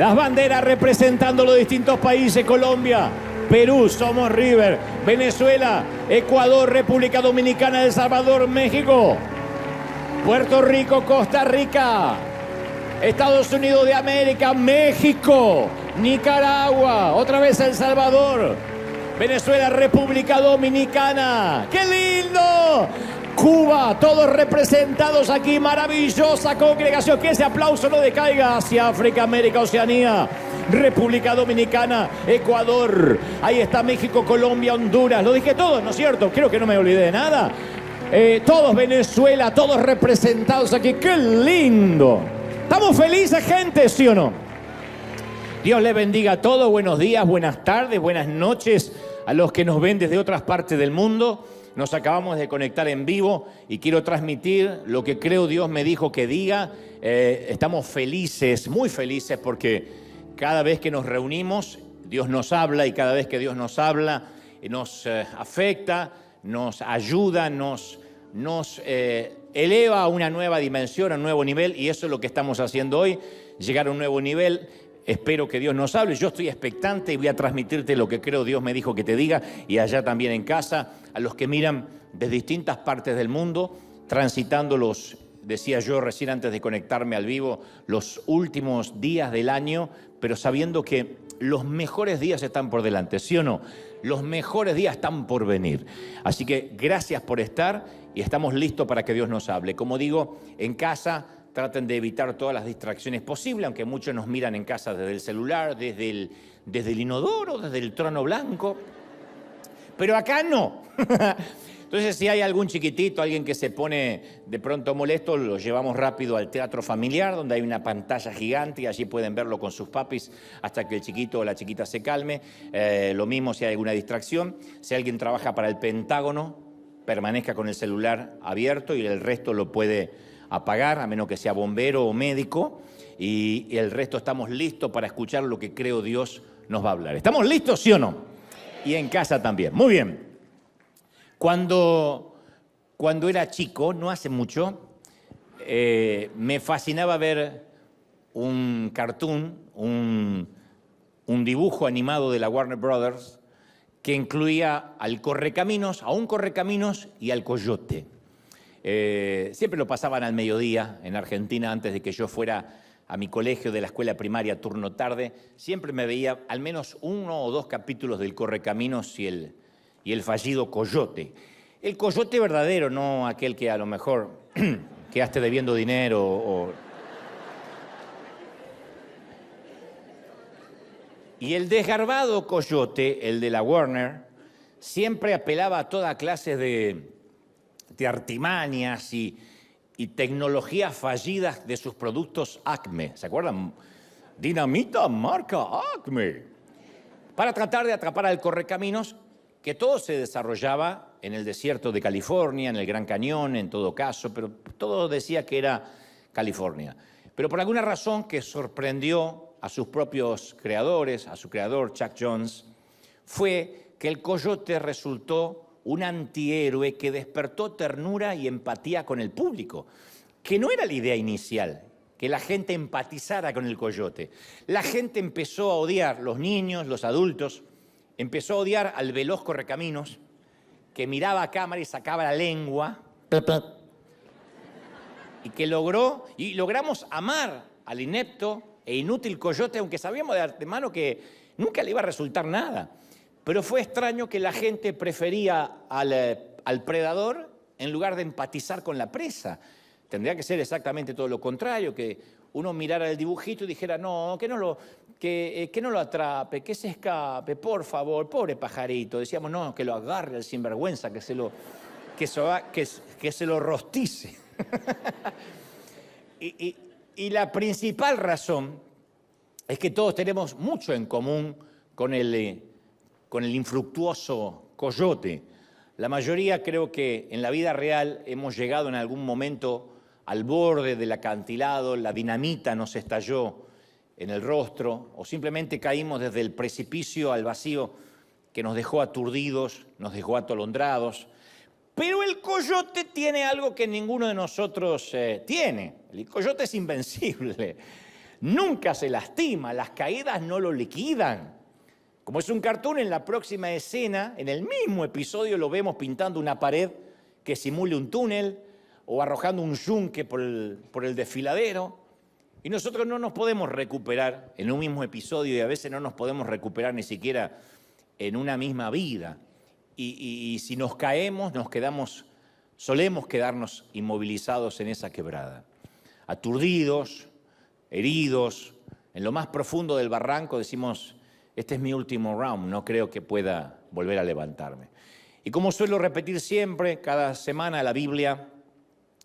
Las banderas representando los distintos países: Colombia, Perú, somos River, Venezuela, Ecuador, República Dominicana, El Salvador, México, Puerto Rico, Costa Rica, Estados Unidos de América, México, Nicaragua, otra vez El Salvador, Venezuela, República Dominicana. ¡Qué lindo! Cuba, todos representados aquí, maravillosa congregación. Que ese aplauso no decaiga. Hacia África, América, Oceanía, República Dominicana, Ecuador. Ahí está México, Colombia, Honduras. Lo dije todo, ¿no es cierto? Creo que no me olvidé de nada. Todos Venezuela, todos representados aquí. ¡Qué lindo! ¿Estamos felices, gente, sí o no? Dios les bendiga a todos. Buenos días, buenas tardes, buenas noches a los que nos ven desde otras partes del mundo. Nos acabamos de conectar en vivo y quiero transmitir lo que creo Dios me dijo que diga. Estamos felices, muy felices, porque cada vez que nos reunimos, Dios nos habla, y cada vez que Dios nos habla, nos afecta, nos ayuda, nos eleva a una nueva dimensión, a un nuevo nivel, y eso es lo que estamos haciendo hoy, llegar a un nuevo nivel. Espero que Dios nos hable. Yo estoy expectante y voy a transmitirte lo que creo Dios me dijo que te diga, y allá también en casa, a los que miran de distintas partes del mundo, transitando los, decía yo recién antes de conectarme al vivo, los últimos días del año, pero sabiendo que los mejores días están por delante, ¿sí o no? Los mejores días están por venir. Así que gracias por estar y estamos listos para que Dios nos hable. Como digo, en casa, traten de evitar todas las distracciones posibles, aunque muchos nos miran en casa desde el celular, desde el inodoro, desde el trono blanco. Pero acá no. Entonces, si hay algún chiquitito, alguien que se pone de pronto molesto, lo llevamos rápido al teatro familiar, donde hay una pantalla gigante y allí pueden verlo con sus papis hasta que el chiquito o la chiquita se calme. Lo mismo si hay alguna distracción. Si alguien trabaja para el Pentágono, permanezca con el celular abierto y el resto lo puede apagar, a menos que sea bombero o médico, y el resto estamos listos para escuchar lo que creo Dios nos va a hablar. ¿Estamos listos, sí o no? Y en casa también. Muy bien. Cuando era chico, no hace mucho, me fascinaba ver un cartoon, un dibujo animado de la Warner Brothers que incluía al correcaminos, a un correcaminos y al coyote. Siempre lo pasaban al mediodía en Argentina, antes de que yo fuera a mi colegio de la escuela primaria turno tarde. Siempre me veía al menos 1 o 2 capítulos del Correcaminos y el fallido coyote. El coyote verdadero, no aquel que a lo mejor quedaste debiendo dinero. Y el desgarbado coyote, el de la Warner, siempre apelaba a toda clase de artimañas y tecnologías fallidas de sus productos Acme. ¿Se acuerdan? Dinamita marca Acme. Para tratar de atrapar al correcaminos, que todo se desarrollaba en el desierto de California, en el Gran Cañón, en todo caso, pero todo decía que era California. Pero por alguna razón que sorprendió a sus propios creadores, a su creador Chuck Jones, fue que el coyote resultó un antihéroe que despertó ternura y empatía con el público, que no era la idea inicial, que la gente empatizara con el coyote. La gente empezó a odiar, los niños, los adultos, empezó a odiar al veloz correcaminos, que miraba a cámara y sacaba la lengua, y que logramos amar al inepto e inútil coyote, aunque sabíamos de antemano que nunca le iba a resultar nada. Pero fue extraño que la gente prefería al predador en lugar de empatizar con la presa. Tendría que ser exactamente todo lo contrario, que uno mirara el dibujito y dijera, no, que no lo atrape, que se escape, por favor, pobre pajarito. Decíamos, no, que lo agarre el sinvergüenza, que se lo rostice. Y la principal razón es que todos tenemos mucho en común con el infructuoso coyote. La mayoría creo que en la vida real hemos llegado en algún momento al borde del acantilado, la dinamita nos estalló en el rostro, o simplemente caímos desde el precipicio al vacío que nos dejó aturdidos, nos dejó atolondrados. Pero el coyote tiene algo que ninguno de nosotros tiene. El coyote es invencible. nunca se lastima, las caídas no lo liquidan. Como es un cartoon, en la próxima escena, en el mismo episodio, lo vemos pintando una pared que simule un túnel o arrojando un yunque por el desfiladero. Y nosotros no nos podemos recuperar en un mismo episodio y a veces no nos podemos recuperar ni siquiera en una misma vida. Y si nos caemos, solemos quedarnos inmovilizados en esa quebrada, aturdidos, heridos, en lo más profundo del barranco decimos, este es mi último round, no creo que pueda volver a levantarme. Y como suelo repetir siempre, cada semana la Biblia,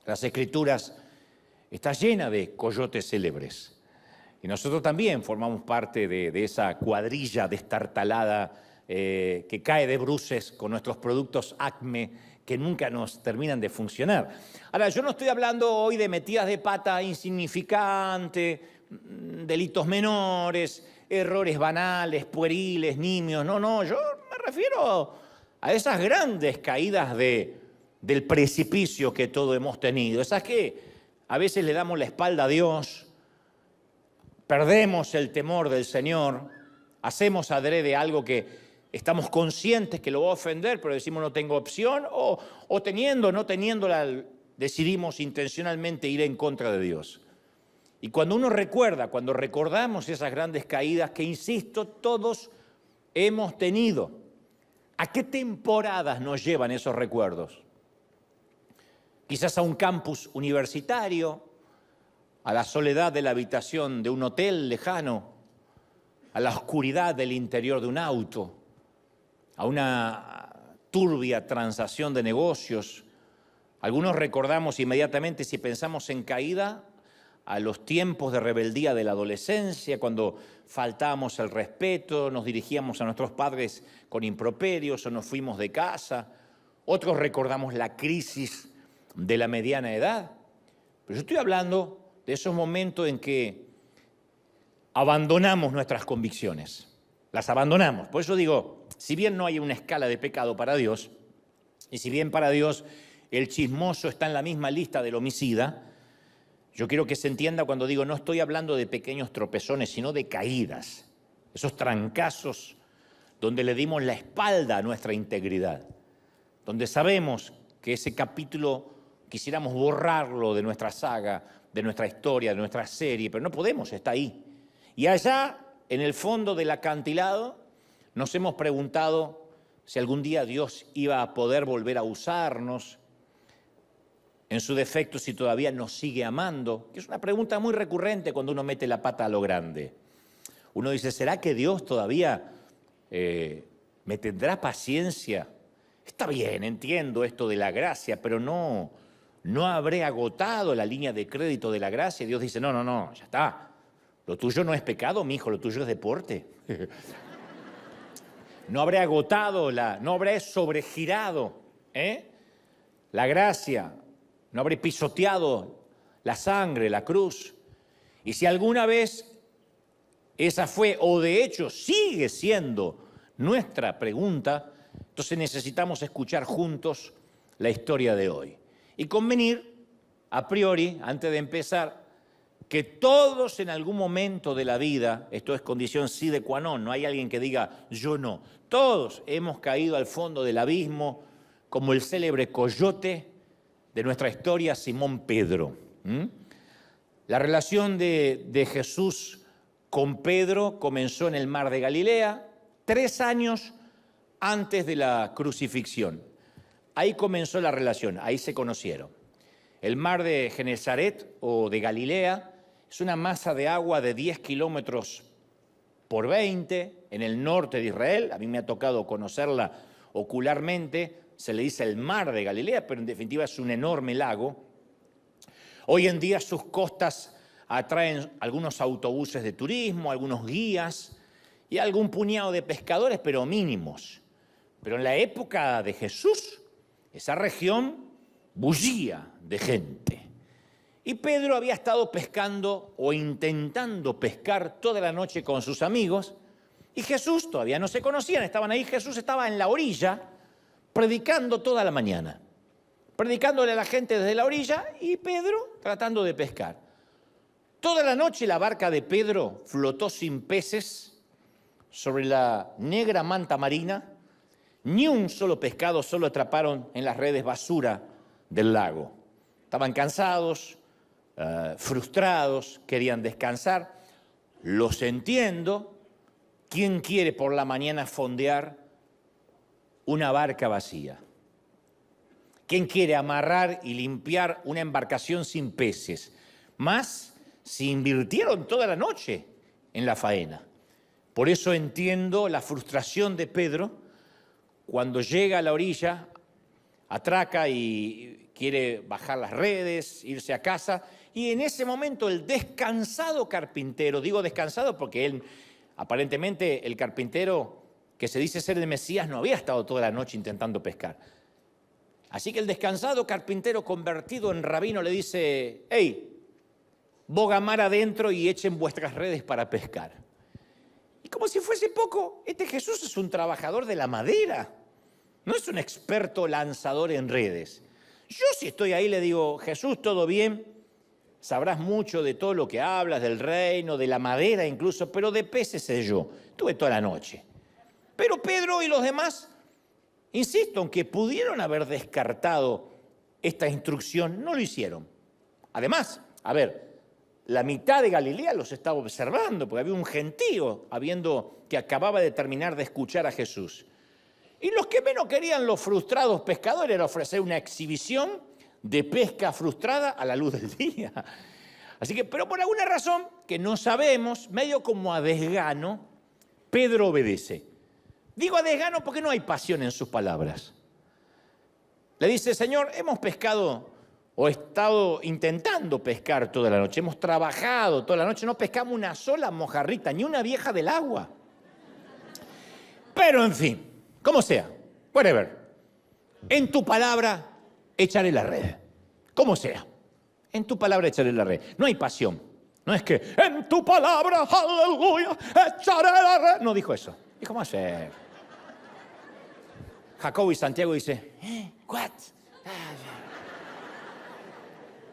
las Escrituras, está llena de coyotes célebres. Y nosotros también formamos parte de esa cuadrilla destartalada que cae de bruces con nuestros productos Acme que nunca nos terminan de funcionar. Ahora, yo no estoy hablando hoy de metidas de pata insignificantes, delitos menores, errores banales, pueriles, nimios. No, yo me refiero a esas grandes caídas del precipicio que todos hemos tenido. Esas que a veces le damos la espalda a Dios, perdemos el temor del Señor, hacemos adrede algo que estamos conscientes que lo va a ofender, pero decimos no tengo opción, o teniendo, no teniéndola, decidimos intencionalmente ir en contra de Dios. Y cuando uno recuerda, cuando recordamos esas grandes caídas que, insisto, todos hemos tenido, ¿a qué temporadas nos llevan esos recuerdos? Quizás a un campus universitario, a la soledad de la habitación de un hotel lejano, a la oscuridad del interior de un auto, a una turbia transacción de negocios. Algunos recordamos inmediatamente, si pensamos en caída, a los tiempos de rebeldía de la adolescencia, cuando faltábamos el respeto, nos dirigíamos a nuestros padres con improperios o nos fuimos de casa. Otros recordamos la crisis de la mediana edad. Pero yo estoy hablando de esos momentos en que abandonamos nuestras convicciones. Las abandonamos. Por eso digo, si bien no hay una escala de pecado para Dios, y si bien para Dios el chismoso está en la misma lista del homicida, yo quiero que se entienda cuando digo, no estoy hablando de pequeños tropezones, sino de caídas, esos trancazos donde le dimos la espalda a nuestra integridad, donde sabemos que ese capítulo quisiéramos borrarlo de nuestra saga, de nuestra historia, de nuestra serie, pero no podemos, está ahí. Y allá, en el fondo del acantilado, nos hemos preguntado si algún día Dios iba a poder volver a usarnos, en su defecto si todavía nos sigue amando, que es una pregunta muy recurrente cuando uno mete la pata a lo grande. Uno dice, ¿será que Dios todavía me tendrá paciencia? Está bien, entiendo esto de la gracia, pero no habré agotado la línea de crédito de la gracia. Dios dice, no, ya está. Lo tuyo no es pecado, mijo, lo tuyo es deporte. No habré agotado, no habré sobregirado la gracia, no habré pisoteado la sangre, la cruz. Y si alguna vez esa fue, o de hecho sigue siendo nuestra pregunta, entonces necesitamos escuchar juntos la historia de hoy. Y convenir, a priori, antes de empezar, que todos en algún momento de la vida, esto es condición sine qua non, no hay alguien que diga yo no, todos hemos caído al fondo del abismo como el célebre coyote de nuestra historia, Simón Pedro. La relación de Jesús con Pedro comenzó en el mar de Galilea, 3 años antes de la crucifixión. Ahí comenzó la relación, ahí se conocieron. El mar de Genesaret o de Galilea es una masa de agua de 10 kilómetros por 20 en el norte de Israel. A mí me ha tocado conocerla ocularmente. Se le dice el mar de Galilea, pero en definitiva es un enorme lago. Hoy en día sus costas atraen algunos autobuses de turismo, algunos guías y algún puñado de pescadores, pero mínimos. Pero en la época de Jesús, esa región bullía de gente. Y Pedro había estado pescando o intentando pescar toda la noche con sus amigos y Jesús, todavía no se conocían, estaban ahí, Jesús estaba en la orilla predicando toda la mañana, predicándole a la gente desde la orilla y Pedro tratando de pescar. Toda la noche la barca de Pedro flotó sin peces sobre la negra manta marina. Ni un solo pescado, solo atraparon en las redes basura del lago. Estaban cansados, frustrados, querían descansar. Los entiendo. ¿Quién quiere por la mañana fondear una barca vacía? ¿Quién quiere amarrar y limpiar una embarcación sin peces? Más si invirtieron toda la noche en la faena. Por eso entiendo la frustración de Pedro cuando llega a la orilla, atraca y quiere bajar las redes, irse a casa. Y en ese momento el descansado carpintero, digo descansado porque él, aparentemente el carpintero que se dice ser el Mesías, no había estado toda la noche intentando pescar. Así que el descansado carpintero convertido en rabino le dice: hey, boga mar adentro y echen vuestras redes para pescar. Y como si fuese poco, este Jesús es un trabajador de la madera, no es un experto lanzador en redes. Yo si estoy ahí le digo: Jesús, ¿todo bien? Sabrás mucho de todo lo que hablas, del reino, de la madera incluso, pero de peces sé yo. Estuve toda la noche. Pero Pedro y los demás, insisto, aunque pudieron haber descartado esta instrucción, no lo hicieron. Además, a ver, la mitad de Galilea los estaba observando, porque había un gentío que acababa de terminar de escuchar a Jesús. Y los que menos querían los frustrados pescadores era ofrecer una exhibición de pesca frustrada a la luz del día. Así que, pero por alguna razón que no sabemos, medio como a desgano, Pedro obedece. Digo a desgano porque no hay pasión en sus palabras. Le dice: Señor, hemos pescado o estado intentando pescar toda la noche, hemos trabajado toda la noche, no pescamos una sola mojarrita, ni una vieja del agua. Pero en fin, como sea, whatever, en tu palabra echaré la red, como sea, en tu palabra echaré la red. No hay pasión, no es que en tu palabra, aleluya, echaré la red. No dijo eso, dijo más ser. Jacobo y Santiago dice: ¿what?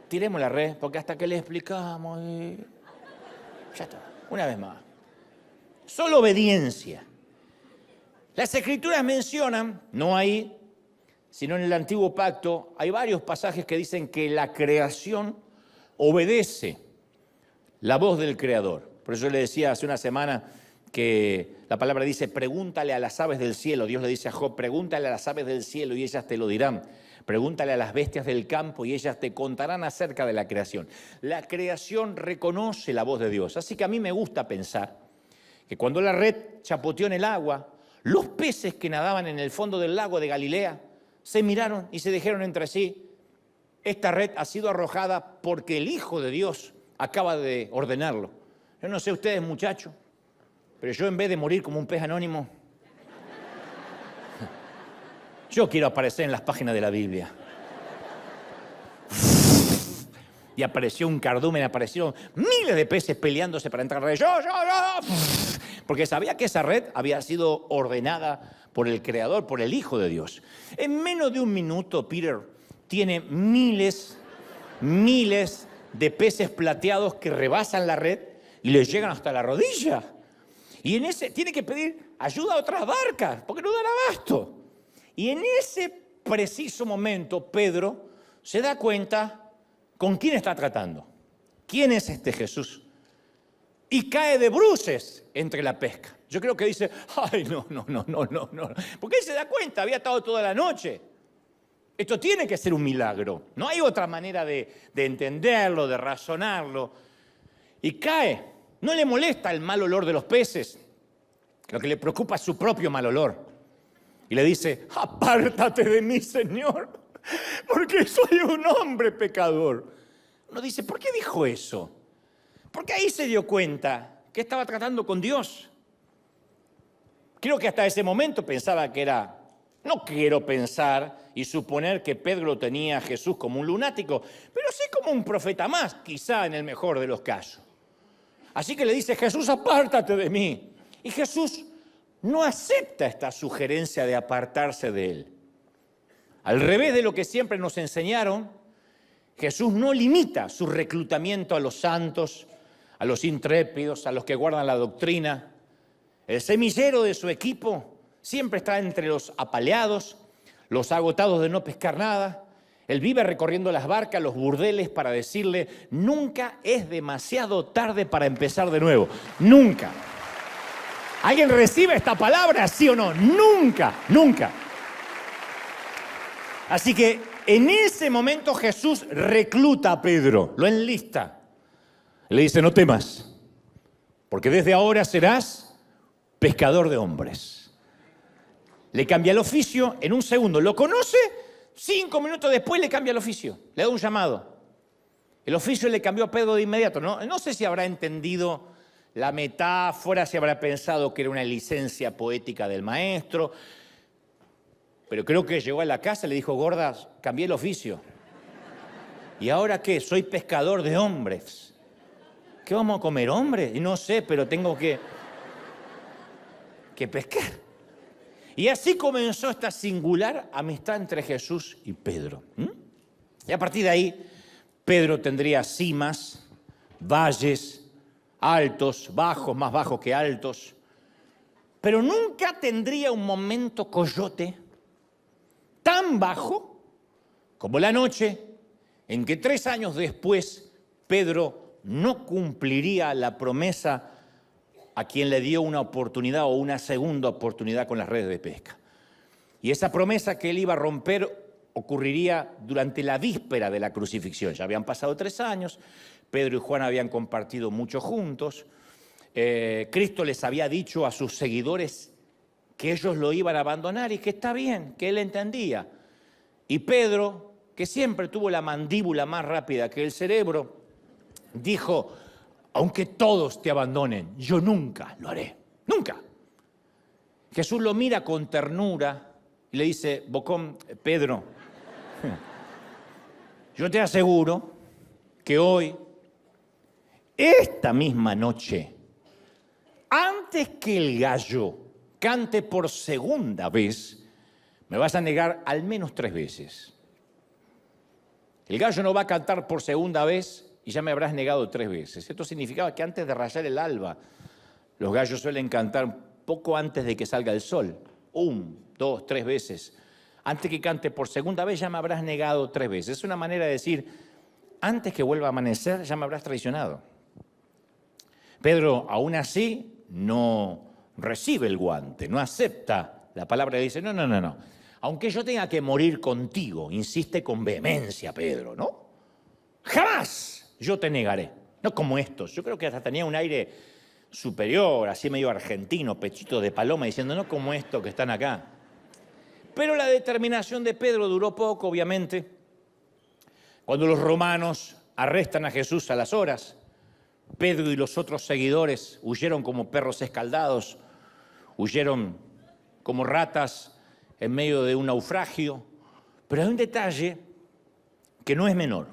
Tiremos la red, porque hasta que le explicamos, ya está, una vez más. Solo obediencia. Las Escrituras mencionan, no ahí, sino en el Antiguo Pacto, hay varios pasajes que dicen que la creación obedece la voz del Creador. Por eso yo le decía hace una semana que la palabra dice: pregúntale a las aves del cielo. Dios le dice a Job: pregúntale a las aves del cielo y ellas te lo dirán. Pregúntale a las bestias del campo y ellas te contarán acerca de la creación. La creación reconoce la voz de Dios. Así que a mí me gusta pensar que cuando la red chapoteó en el agua, los peces que nadaban en el fondo del lago de Galilea se miraron y se dijeron entre sí: esta red ha sido arrojada porque el Hijo de Dios acaba de ordenarlo. Yo no sé ustedes, muchachos, pero yo en vez de morir como un pez anónimo, yo quiero aparecer en las páginas de la Biblia. Y apareció un cardumen, aparecieron miles de peces peleándose para entrar a la red. Yo. Porque sabía que esa red había sido ordenada por el Creador, por el Hijo de Dios. En menos de un minuto, Peter tiene miles de peces plateados que rebasan la red y les llegan hasta la rodilla. Y en ese tiene que pedir ayuda a otras barcas, porque no dan abasto. Y en ese preciso momento, Pedro se da cuenta con quién está tratando. ¿Quién es este Jesús? Y cae de bruces entre la pesca. Yo creo que dice: ay, no. Porque él se da cuenta, había estado toda la noche. Esto tiene que ser un milagro. No hay otra manera de entenderlo, de razonarlo. Y cae. No le molesta el mal olor de los peces. Lo que le preocupa es su propio mal olor. Y le dice: apártate de mí, Señor, porque soy un hombre pecador. Uno dice: ¿por qué dijo eso? Porque ahí se dio cuenta que estaba tratando con Dios. Creo que hasta ese momento pensaba que era... No quiero pensar y suponer que Pedro tenía a Jesús como un lunático, pero sí como un profeta más, quizá en el mejor de los casos. Así que le dice: Jesús, apártate de mí. Y Jesús no acepta esta sugerencia de apartarse de él. Al revés de lo que siempre nos enseñaron, Jesús no limita su reclutamiento a los santos, a los intrépidos, a los que guardan la doctrina. El semillero de su equipo siempre está entre los apaleados, los agotados de no pescar nada. Él vive recorriendo las barcas, los burdeles, para decirle, nunca es demasiado tarde para empezar de nuevo. Nunca. ¿Alguien recibe esta palabra, sí o no? Nunca, nunca. Así que en ese momento Jesús recluta a Pedro, lo enlista. Le dice, no temas, porque desde ahora serás pescador de hombres. Le cambia el oficio en un segundo. Lo conoce, 5 minutos después le cambia el oficio. Le da un llamado. El oficio le cambió a Pedro de inmediato. No sé si habrá entendido la metáfora, si habrá pensado que era una licencia poética del maestro. Pero creo que llegó a la casa y le dijo, gorda, cambié el oficio. ¿Y ahora qué? Soy pescador de hombres. ¿Qué vamos a comer, hombre? No sé, pero tengo que pescar. Y así comenzó esta singular amistad entre Jesús y Pedro. Y a partir de ahí, Pedro tendría cimas, valles, altos, bajos, más bajos que altos, pero nunca tendría un momento coyote tan bajo como la noche en que 3 años después Pedro no cumpliría la promesa a quien le dio una oportunidad o una segunda oportunidad con las redes de pesca. Y esa promesa que él iba a romper ocurriría durante la víspera de la crucifixión. Ya habían pasado 3 años, Pedro y Juan habían compartido mucho juntos. Cristo les había dicho a sus seguidores que ellos lo iban a abandonar y que está bien, que él entendía. Y Pedro, que siempre tuvo la mandíbula más rápida que el cerebro, dijo, aunque todos te abandonen, yo nunca lo haré, nunca. Jesús lo mira con ternura y le dice, bocón, Pedro, yo te aseguro que hoy, esta misma noche, antes que el gallo cante por segunda vez, me vas a negar al menos 3 veces. El gallo no va a cantar por segunda vez y ya me habrás negado 3 veces. Esto significaba que antes de rayar el alba, los gallos suelen cantar poco antes de que salga el sol. 1, 2, 3 veces. Antes que cante por segunda vez ya me habrás negado 3 veces. Es una manera de decir, antes que vuelva a amanecer ya me habrás traicionado. Pedro, aún así, no recibe el guante, no acepta la palabra y dice, no. Aunque yo tenga que morir contigo, insiste con vehemencia Pedro, ¿no? Jamás yo te negaré. No como estos. Yo creo que hasta tenía un aire superior, así medio argentino, pechito de paloma, diciendo, no como estos que están acá. Pero la determinación de Pedro duró poco, obviamente. Cuando los romanos arrestan a Jesús a las horas, Pedro y los otros seguidores huyeron como perros escaldados, huyeron como ratas en medio de un naufragio. Pero hay un detalle que no es menor.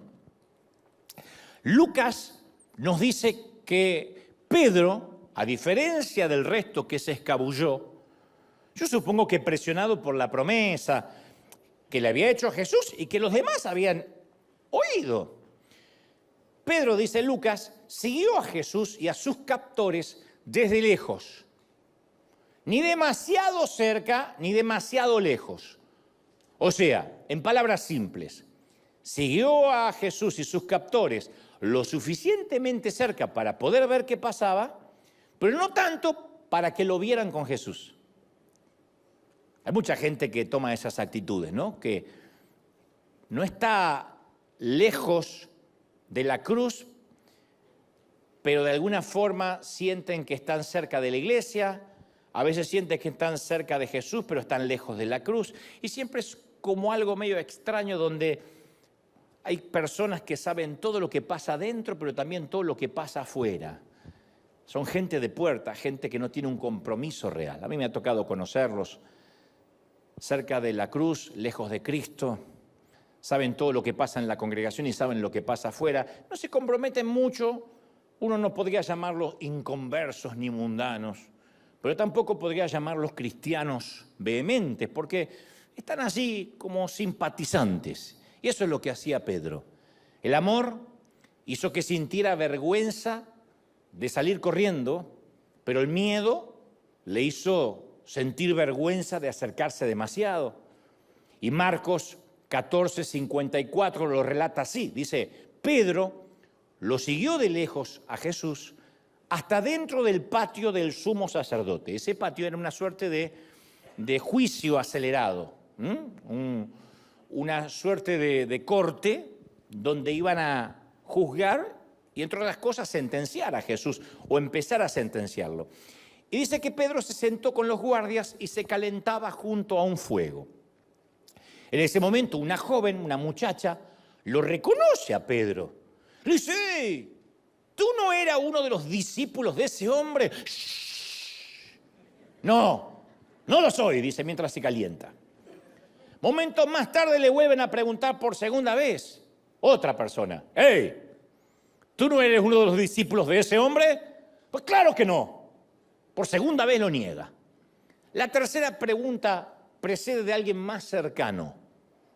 Lucas nos dice que Pedro, a diferencia del resto que se escabulló, yo supongo que presionado por la promesa que le había hecho Jesús y que los demás habían oído. Pedro, dice Lucas, siguió a Jesús y a sus captores desde lejos. Ni demasiado cerca, ni demasiado lejos. O sea, en palabras simples, siguió a Jesús y sus captores lo suficientemente cerca para poder ver qué pasaba, pero no tanto para que lo vieran con Jesús. Hay mucha gente que toma esas actitudes, ¿no? Que no está lejos de la cruz, pero de alguna forma sienten que están cerca de la iglesia, a veces sienten que están cerca de Jesús, pero están lejos de la cruz, y siempre es como algo medio extraño donde hay personas que saben todo lo que pasa adentro, pero también todo lo que pasa afuera. Son gente de puerta, gente que no tiene un compromiso real. A mí me ha tocado conocerlos cerca de la cruz, lejos de Cristo. Saben todo lo que pasa en la congregación y saben lo que pasa afuera. No se comprometen mucho. Uno no podría llamarlos inconversos ni mundanos, pero tampoco podría llamarlos cristianos vehementes, porque están así como simpatizantes. Y eso es lo que hacía Pedro. El amor hizo que sintiera vergüenza de salir corriendo, pero el miedo le hizo sentir vergüenza de acercarse demasiado. Y Marcos 14:54 lo relata así. Dice, Pedro lo siguió de lejos a Jesús hasta dentro del patio del sumo sacerdote. Ese patio era una suerte de juicio acelerado, una suerte de corte donde iban a juzgar y, entre otras cosas, sentenciar a Jesús o empezar a sentenciarlo. Y dice que Pedro se sentó con los guardias y se calentaba junto a un fuego. En ese momento, una joven, una muchacha, lo reconoce a Pedro. Le dice, hey, ¿tú no eras uno de los discípulos de ese hombre? Shh. No lo soy, dice mientras se calienta. Momentos más tarde le vuelven a preguntar por segunda vez. Otra persona, hey, ¿tú no eres uno de los discípulos de ese hombre? Pues claro que no. Por segunda vez lo niega. La tercera pregunta precede de alguien más cercano,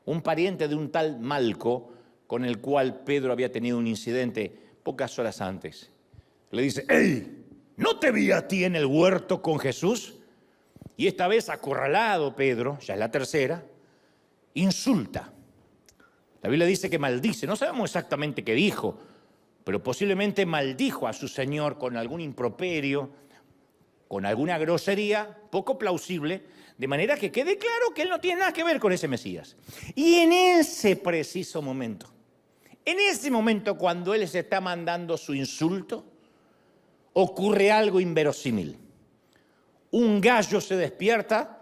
un pariente de un tal Malco con el cual Pedro había tenido un incidente pocas horas antes. Le dice, hey, ¿no te vi a ti en el huerto con Jesús? Y esta vez acorralado Pedro, ya es la tercera, insulta. La Biblia dice que maldice, no sabemos exactamente qué dijo, pero posiblemente maldijo a su Señor con algún improperio, con alguna grosería poco plausible, de manera que quede claro que él no tiene nada que ver con ese Mesías. Y en ese preciso momento, cuando él se está mandando su insulto, ocurre algo inverosímil. Un gallo se despierta.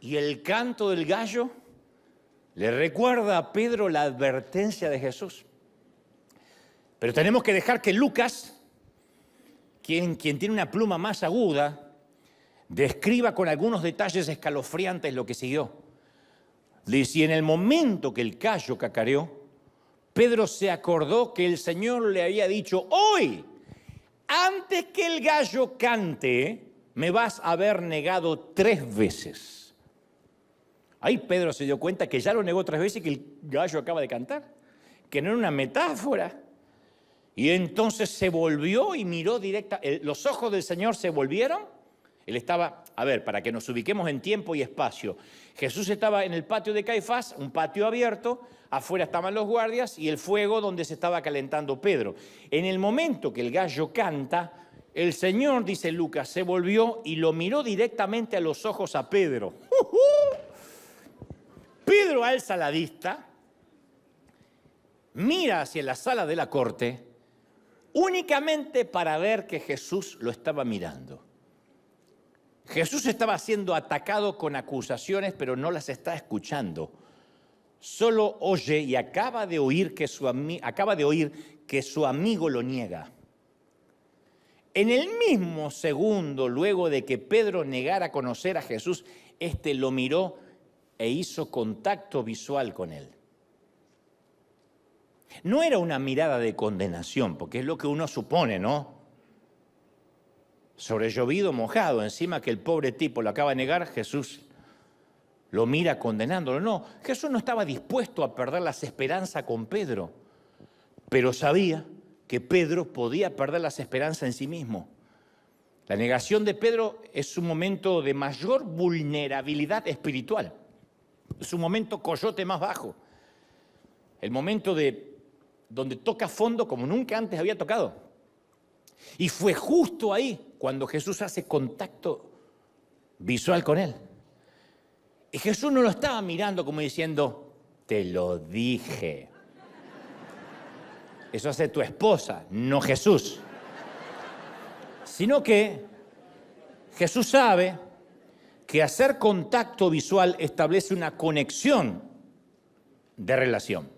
Y el canto del gallo le recuerda a Pedro la advertencia de Jesús. Pero tenemos que dejar que Lucas, quien tiene una pluma más aguda, describa con algunos detalles escalofriantes lo que siguió. Dice, y en el momento que el gallo cacareó, Pedro se acordó que el Señor le había dicho, hoy, antes que el gallo cante, me vas a haber negado 3 veces. Ahí Pedro se dio cuenta que ya lo negó 3 veces y que el gallo acaba de cantar, que no era una metáfora. Y entonces se volvió y miró directa. Los ojos del Señor se volvieron. Él estaba, a ver, para que nos ubiquemos en tiempo y espacio. Jesús estaba en el patio de Caifás, un patio abierto. Afuera estaban los guardias y el fuego donde se estaba calentando Pedro. En el momento que el gallo canta, el Señor, dice Lucas, se volvió y lo miró directamente a los ojos a Pedro. Pedro alza la vista, mira hacia la sala de la corte, únicamente para ver que Jesús lo estaba mirando. Jesús estaba siendo atacado con acusaciones, pero no las está escuchando. Solo oye y acaba de oír que su amigo lo niega. En el mismo segundo, luego de que Pedro negara conocer a Jesús, este lo miró e hizo contacto visual con él. No era una mirada de condenación, porque es lo que uno supone, ¿no? Sobre llovido mojado, encima que el pobre tipo lo acaba de negar, Jesús lo mira condenándolo. No, Jesús no estaba dispuesto a perder las esperanzas con Pedro, pero sabía que Pedro podía perder las esperanzas en sí mismo. La negación de Pedro es un momento de mayor vulnerabilidad espiritual. Es un momento coyote más bajo. El momento donde toca fondo como nunca antes había tocado. Y fue justo ahí cuando Jesús hace contacto visual con él. Y Jesús no lo estaba mirando como diciendo, te lo dije. Eso hace tu esposa, no Jesús. Sino que Jesús sabe que hacer contacto visual establece una conexión de relación.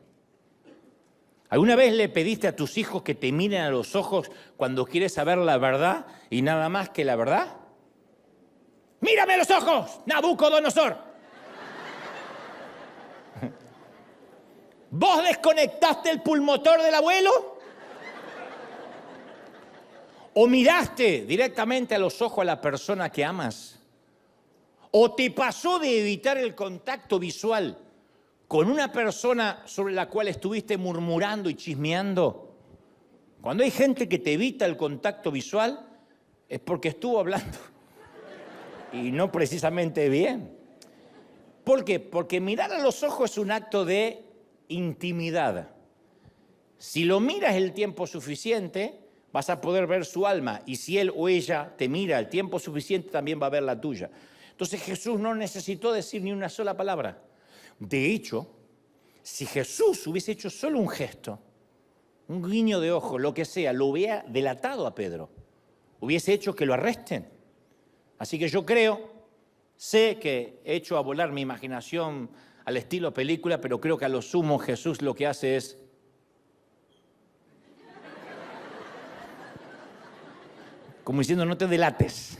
¿Alguna vez le pediste a tus hijos que te miren a los ojos cuando quieres saber la verdad y nada más que la verdad? ¡Mírame a los ojos, Nabucodonosor! ¿Vos desconectaste el pulmotor del abuelo? ¿O miraste directamente a los ojos a la persona que amas? ¿O te pasó de evitar el contacto visual con una persona sobre la cual estuviste murmurando y chismeando? Cuando hay gente que te evita el contacto visual, es porque estuvo hablando. Y no precisamente bien. ¿Por qué? Porque mirar a los ojos es un acto de intimidad. Si lo miras el tiempo suficiente, vas a poder ver su alma. Y si él o ella te mira el tiempo suficiente, también va a ver la tuya. Entonces Jesús no necesitó decir ni una sola palabra. De hecho, si Jesús hubiese hecho solo un gesto, un guiño de ojo, lo que sea, lo hubiera delatado a Pedro. Hubiese hecho que lo arresten. Así que yo sé que he hecho a volar mi imaginación al estilo película, pero creo que a lo sumo Jesús lo que hace es... como diciendo, no te delates.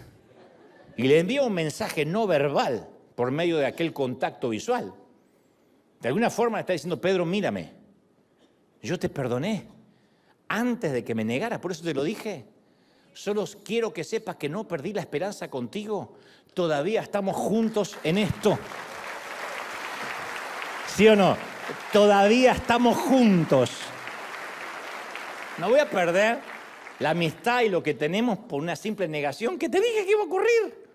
Y le envía un mensaje no verbal por medio de aquel contacto visual. De alguna forma está diciendo, Pedro, mírame, yo te perdoné antes de que me negara, por eso te lo dije. Solo quiero que sepas que no perdí la esperanza contigo. Todavía estamos juntos en esto. ¿Sí o no? Todavía estamos juntos. No voy a perder la amistad y lo que tenemos por una simple negación que te dije que iba a ocurrir.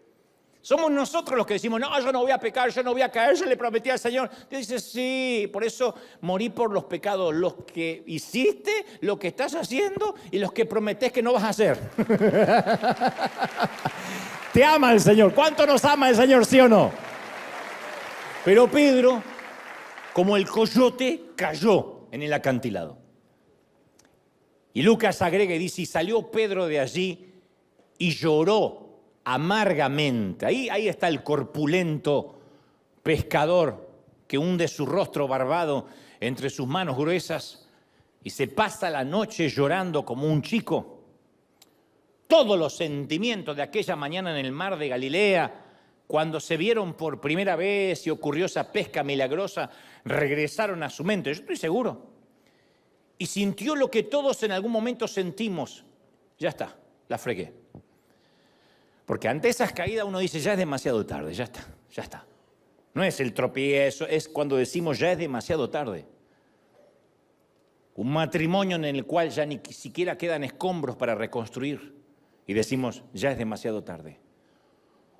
Somos nosotros los que decimos, no, yo no voy a pecar, yo no voy a caer, yo le prometí al Señor. Dios dice, sí, por eso morí por los pecados, los que hiciste, lo que estás haciendo y los que prometés que no vas a hacer. Te ama el Señor. ¿Cuánto nos ama el Señor, sí o no? Pero Pedro, como el coyote, cayó en el acantilado. Y Lucas agrega y dice, y salió Pedro de allí y lloró amargamente. Ahí está el corpulento pescador que hunde su rostro barbado entre sus manos gruesas y se pasa la noche llorando como un chico. Todos los sentimientos de aquella mañana en el mar de Galilea, cuando se vieron por primera vez y ocurrió esa pesca milagrosa, regresaron a su mente. Yo estoy seguro. Y sintió lo que todos en algún momento sentimos. Ya está, la fregué. Porque ante esas caídas uno dice, ya es demasiado tarde, ya está. No es el tropiezo, es cuando decimos, ya es demasiado tarde. Un matrimonio en el cual ya ni siquiera quedan escombros para reconstruir. Y decimos, ya es demasiado tarde.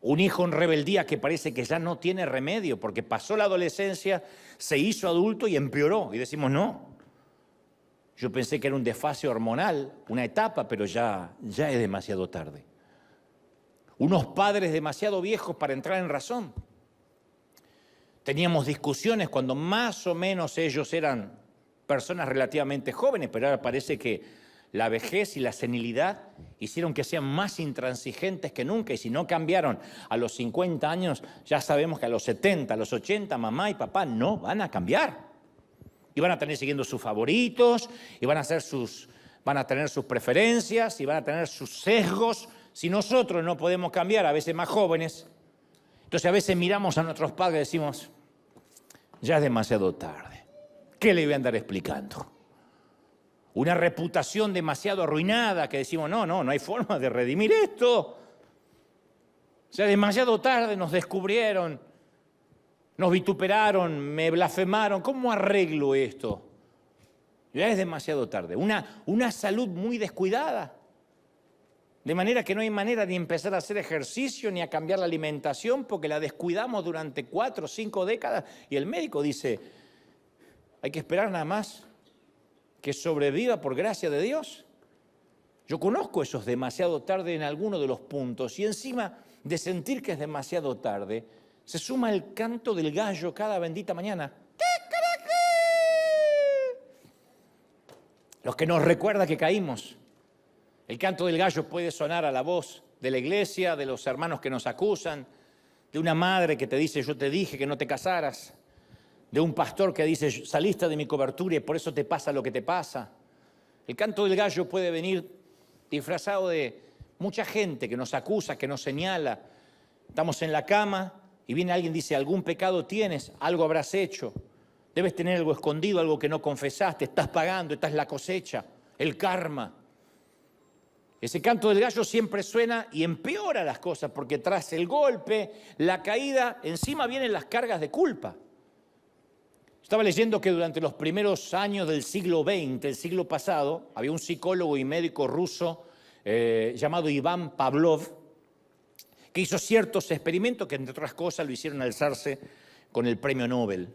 Un hijo en rebeldía que parece que ya no tiene remedio, porque pasó la adolescencia, se hizo adulto y empeoró. Y decimos, no. Yo pensé que era un desfase hormonal, una etapa, pero ya es demasiado tarde. Unos padres demasiado viejos para entrar en razón. Teníamos discusiones cuando más o menos ellos eran personas relativamente jóvenes, pero ahora parece que la vejez y la senilidad hicieron que sean más intransigentes que nunca. Y si no cambiaron a los 50 años, ya sabemos que a los 70, a los 80, mamá y papá no van a cambiar. Y van a tener siguiendo sus favoritos, y van a tener sus preferencias, y van a tener sus sesgos. Si nosotros no podemos cambiar, a veces más jóvenes, entonces a veces miramos a nuestros padres y decimos, ya es demasiado tarde. ¿Qué le voy a andar explicando? Una reputación demasiado arruinada que decimos, no hay forma de redimir esto. O sea, demasiado tarde nos descubrieron, nos vituperaron, me blasfemaron. ¿Cómo arreglo esto? Ya es demasiado tarde. Una salud muy descuidada. De manera que no hay manera ni empezar a hacer ejercicio ni a cambiar la alimentación porque la descuidamos durante 4 o 5 décadas. Y el médico dice, hay que esperar nada más que sobreviva por gracia de Dios. Yo conozco esos demasiado tarde en alguno de los puntos y encima de sentir que es demasiado tarde, se suma el canto del gallo cada bendita mañana. Los que nos recuerda que caímos. El canto del gallo puede sonar a la voz de la iglesia, de los hermanos que nos acusan, de una madre que te dice, yo te dije que no te casaras, de un pastor que dice, saliste de mi cobertura y por eso te pasa lo que te pasa. El canto del gallo puede venir disfrazado de mucha gente que nos acusa, que nos señala. Estamos en la cama y viene alguien y dice, algún pecado tienes, algo habrás hecho, debes tener algo escondido, algo que no confesaste, estás pagando, esta es la cosecha, el karma. Ese canto del gallo siempre suena y empeora las cosas, porque tras el golpe, la caída, encima vienen las cargas de culpa. Estaba leyendo que durante los primeros años del siglo XX, el siglo pasado, había un psicólogo y médico ruso llamado Iván Pavlov, que hizo ciertos experimentos que, entre otras cosas, lo hicieron alzarse con el premio Nobel.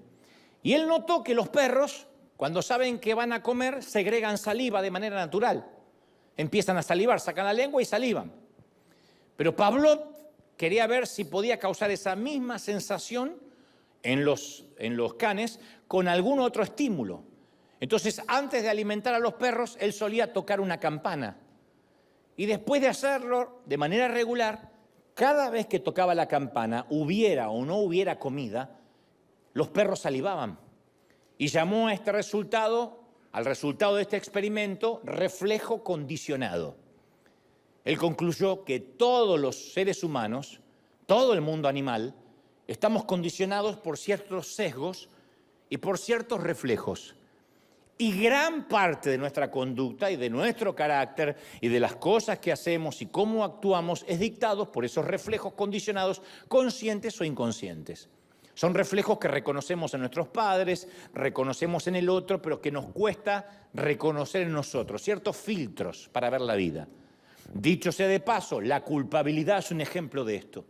Y él notó que los perros, cuando saben que van a comer, segregan saliva de manera natural. Empiezan a salivar, sacan la lengua y salivan. Pero Pavlov quería ver si podía causar esa misma sensación en los canes con algún otro estímulo. Entonces, antes de alimentar a los perros, él solía tocar una campana. Y después de hacerlo de manera regular, cada vez que tocaba la campana, hubiera o no hubiera comida, los perros salivaban. Y llamó a este resultado, al resultado de este experimento, reflejo condicionado. Él concluyó que todos los seres humanos, todo el mundo animal, estamos condicionados por ciertos sesgos y por ciertos reflejos. Y gran parte de nuestra conducta y de nuestro carácter y de las cosas que hacemos y cómo actuamos es dictado por esos reflejos condicionados, conscientes o inconscientes. Son reflejos que reconocemos en nuestros padres, reconocemos en el otro, pero que nos cuesta reconocer en nosotros, ciertos filtros para ver la vida. Dicho sea de paso, la culpabilidad es un ejemplo de esto.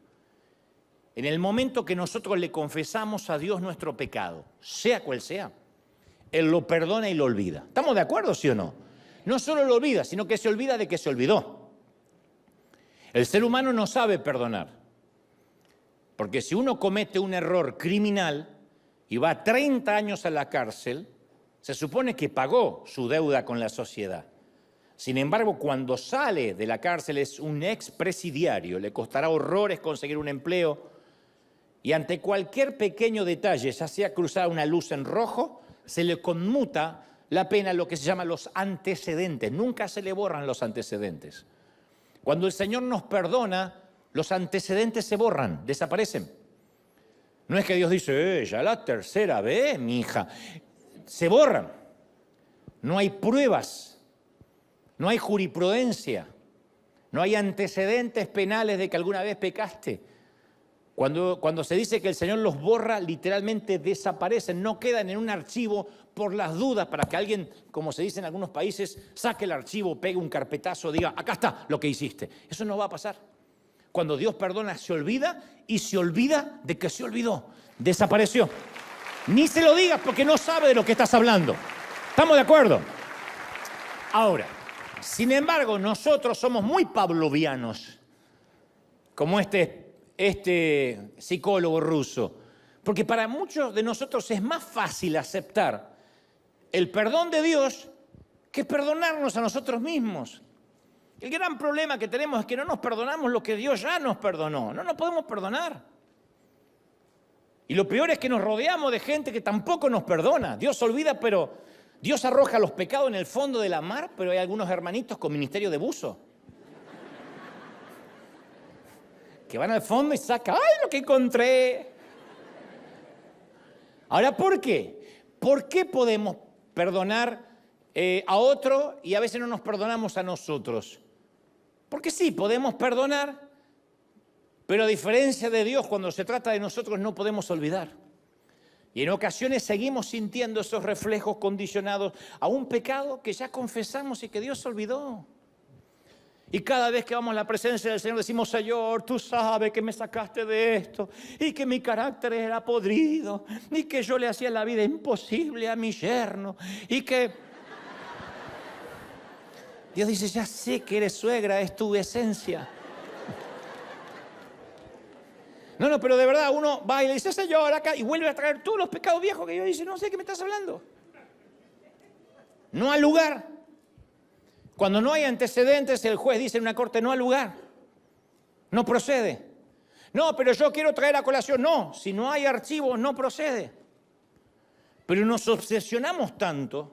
En el momento que nosotros le confesamos a Dios nuestro pecado, sea cual sea, Él lo perdona y lo olvida. ¿Estamos de acuerdo, sí o no? No solo lo olvida, sino que se olvida de que se olvidó. El ser humano no sabe perdonar. Porque si uno comete un error criminal y va 30 años a la cárcel, se supone que pagó su deuda con la sociedad. Sin embargo, cuando sale de la cárcel es un expresidiario, le costará horrores conseguir un empleo y ante cualquier pequeño detalle, ya sea cruzar una luz en rojo, se le conmuta la pena, lo que se llama los antecedentes. Nunca se le borran los antecedentes. Cuando el Señor nos perdona, los antecedentes se borran, desaparecen. No es que Dios dice, ya la tercera vez, mi hija. Se borran. No hay pruebas, no hay jurisprudencia, no hay antecedentes penales de que alguna vez pecaste. Cuando se dice que el Señor los borra, literalmente desaparecen, no quedan en un archivo por las dudas para que alguien, como se dice en algunos países, saque el archivo, pegue un carpetazo, diga, acá está lo que hiciste. Eso no va a pasar. Cuando Dios perdona, se olvida y se olvida de que se olvidó. Desapareció. Ni se lo digas porque no sabe de lo que estás hablando. ¿Estamos de acuerdo? Ahora, sin embargo, nosotros somos muy pavlovianos, como este psicólogo ruso, porque para muchos de nosotros es más fácil aceptar el perdón de Dios que perdonarnos a nosotros mismos. El gran problema que tenemos es que no nos perdonamos lo que Dios ya nos perdonó, no nos podemos perdonar. Y lo peor es que nos rodeamos de gente que tampoco nos perdona. Dios olvida, pero Dios arroja los pecados en el fondo de la mar, pero hay algunos hermanitos con ministerio de buzo que van al fondo y sacan, ¡ay, lo que encontré! Ahora, ¿por qué? ¿Por qué podemos perdonar a otro y a veces no nos perdonamos a nosotros? Porque sí, podemos perdonar, pero a diferencia de Dios, cuando se trata de nosotros no podemos olvidar. Y en ocasiones seguimos sintiendo esos reflejos condicionados a un pecado que ya confesamos y que Dios olvidó. Y cada vez que vamos a la presencia del Señor decimos, Señor, tú sabes que me sacaste de esto y que mi carácter era podrido y que yo le hacía la vida imposible a mi yerno y que... Dios dice, ya sé que eres suegra, es tu esencia. No, pero de verdad uno va y le dice, Señor, acá, y vuelve a traer todos los pecados viejos que yo dice, no sé qué me estás hablando. No al lugar. Cuando no hay antecedentes, el juez dice en una corte, no al lugar. No procede. No, pero yo quiero traer a colación. No, si no hay archivos, no procede. Pero nos obsesionamos tanto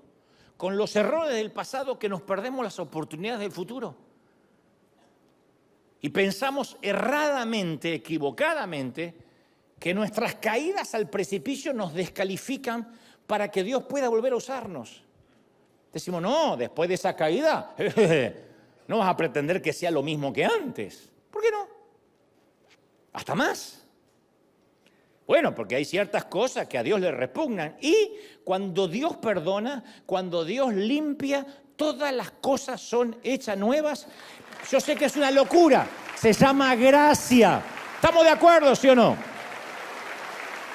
con los errores del pasado que nos perdemos las oportunidades del futuro. Y pensamos erradamente, equivocadamente, que nuestras caídas al precipicio nos descalifican para que Dios pueda volver a usarnos. Decimos, no, después de esa caída, no vas a pretender que sea lo mismo que antes. ¿Por qué no? Hasta más. Bueno, porque hay ciertas cosas que a Dios le repugnan. Y cuando Dios perdona, cuando Dios limpia, todas las cosas son hechas nuevas. Yo sé que es una locura. Se llama gracia. ¿Estamos de acuerdo, sí o no?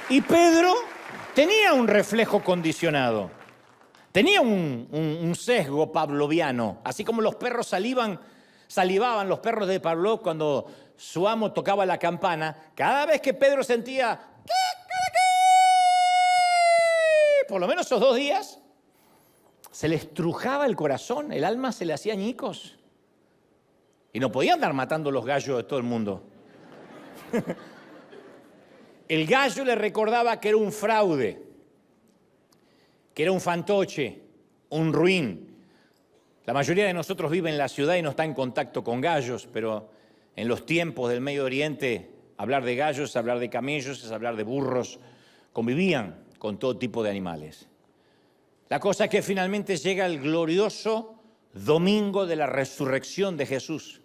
Y Pedro tenía un reflejo condicionado. Tenía un sesgo pavloviano. Así como los perros salivaban los perros de Pavlov cuando su amo tocaba la campana. Cada vez que Pedro sentía... por lo menos esos 2 días, se le estrujaba el corazón, el alma se le hacía añicos. Y no podía andar matando los gallos de todo el mundo. El gallo le recordaba que era un fraude, que era un fantoche, un ruin. La mayoría de nosotros vive en la ciudad y no está en contacto con gallos, pero en los tiempos del Medio Oriente, hablar de gallos es hablar de camellos, es hablar de burros. Convivían con todo tipo de animales. La cosa es que finalmente llega el glorioso domingo de la resurrección de Jesús.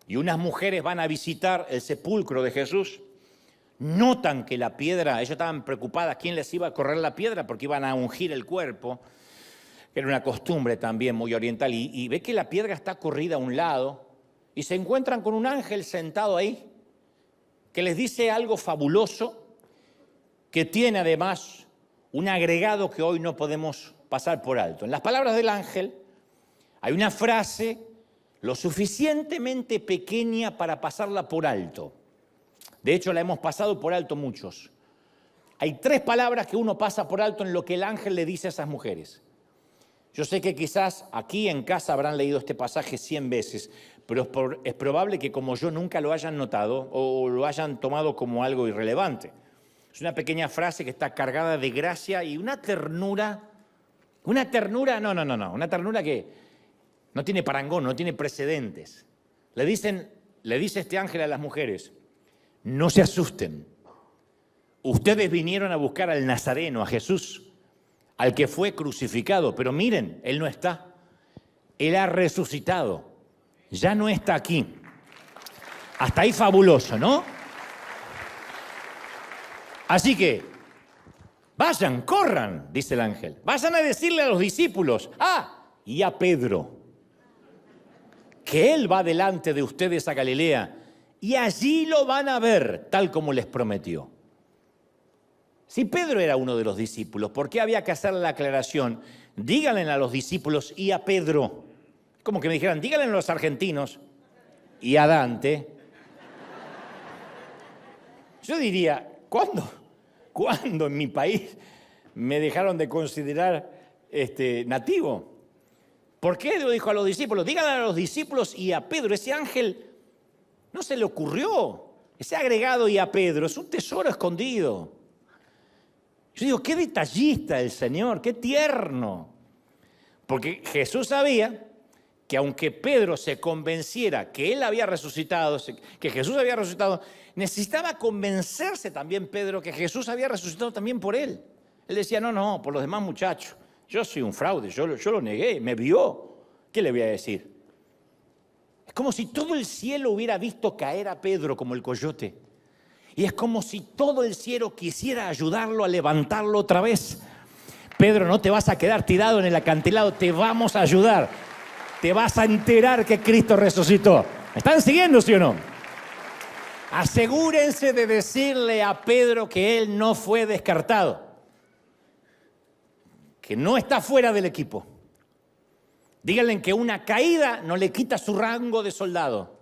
Y unas mujeres van a visitar el sepulcro de Jesús. Notan que la piedra, ellos estaban preocupadas quién les iba a correr la piedra porque iban a ungir el cuerpo. Era una costumbre también muy oriental. Y ve que la piedra está corrida a un lado y se encuentran con un ángel sentado ahí que les dice algo fabuloso, que tiene además un agregado que hoy no podemos pasar por alto. En las palabras del ángel hay una frase lo suficientemente pequeña para pasarla por alto. De hecho, la hemos pasado por alto muchos. Hay 3 palabras que uno pasa por alto en lo que el ángel le dice a esas mujeres. Yo sé que quizás aquí en casa habrán leído este pasaje 100 veces, pero es probable que como yo nunca lo hayan notado o lo hayan tomado como algo irrelevante. Es una pequeña frase que está cargada de gracia y una ternura, una ternura que no tiene parangón, no tiene precedentes. Le dice este ángel a las mujeres: no se asusten, ustedes vinieron a buscar al Nazareno, a Jesús, al que fue crucificado, pero miren, Él no está, Él ha resucitado, ya no está aquí. Hasta ahí fabuloso, ¿no? Así que, vayan, corran, dice el ángel. Vayan a decirle a los discípulos, y a Pedro, que Él va delante de ustedes a Galilea y allí lo van a ver, tal como les prometió. Si Pedro era uno de los discípulos, ¿por qué había que hacer la aclaración? Díganle a los discípulos y a Pedro. Como que me dijeran, díganle a los argentinos y a Dante. Yo diría, ¿Cuándo en mi país me dejaron de considerar nativo? ¿Por qué lo dijo a los discípulos? Díganle a los discípulos y a Pedro. Ese ángel no se le ocurrió. Ese agregado y a Pedro es un tesoro escondido. Yo digo, qué detallista el Señor, qué tierno. Porque Jesús sabía que aunque Pedro se convenciera que Él había resucitado, que Jesús había resucitado, necesitaba convencerse también Pedro que Jesús había resucitado también por él. Él decía, no, por los demás muchachos. Yo soy un fraude, yo lo negué, me vio. ¿Qué le voy a decir? Es como si todo el cielo hubiera visto caer a Pedro como el coyote. Y es como si todo el cielo quisiera ayudarlo a levantarlo otra vez. Pedro, no te vas a quedar tirado en el acantilado, te vamos a ayudar. Te vas a enterar que Cristo resucitó. ¿Me están siguiendo, sí o no? Asegúrense de decirle a Pedro que él no fue descartado, que no está fuera del equipo. Díganle que una caída no le quita su rango de soldado.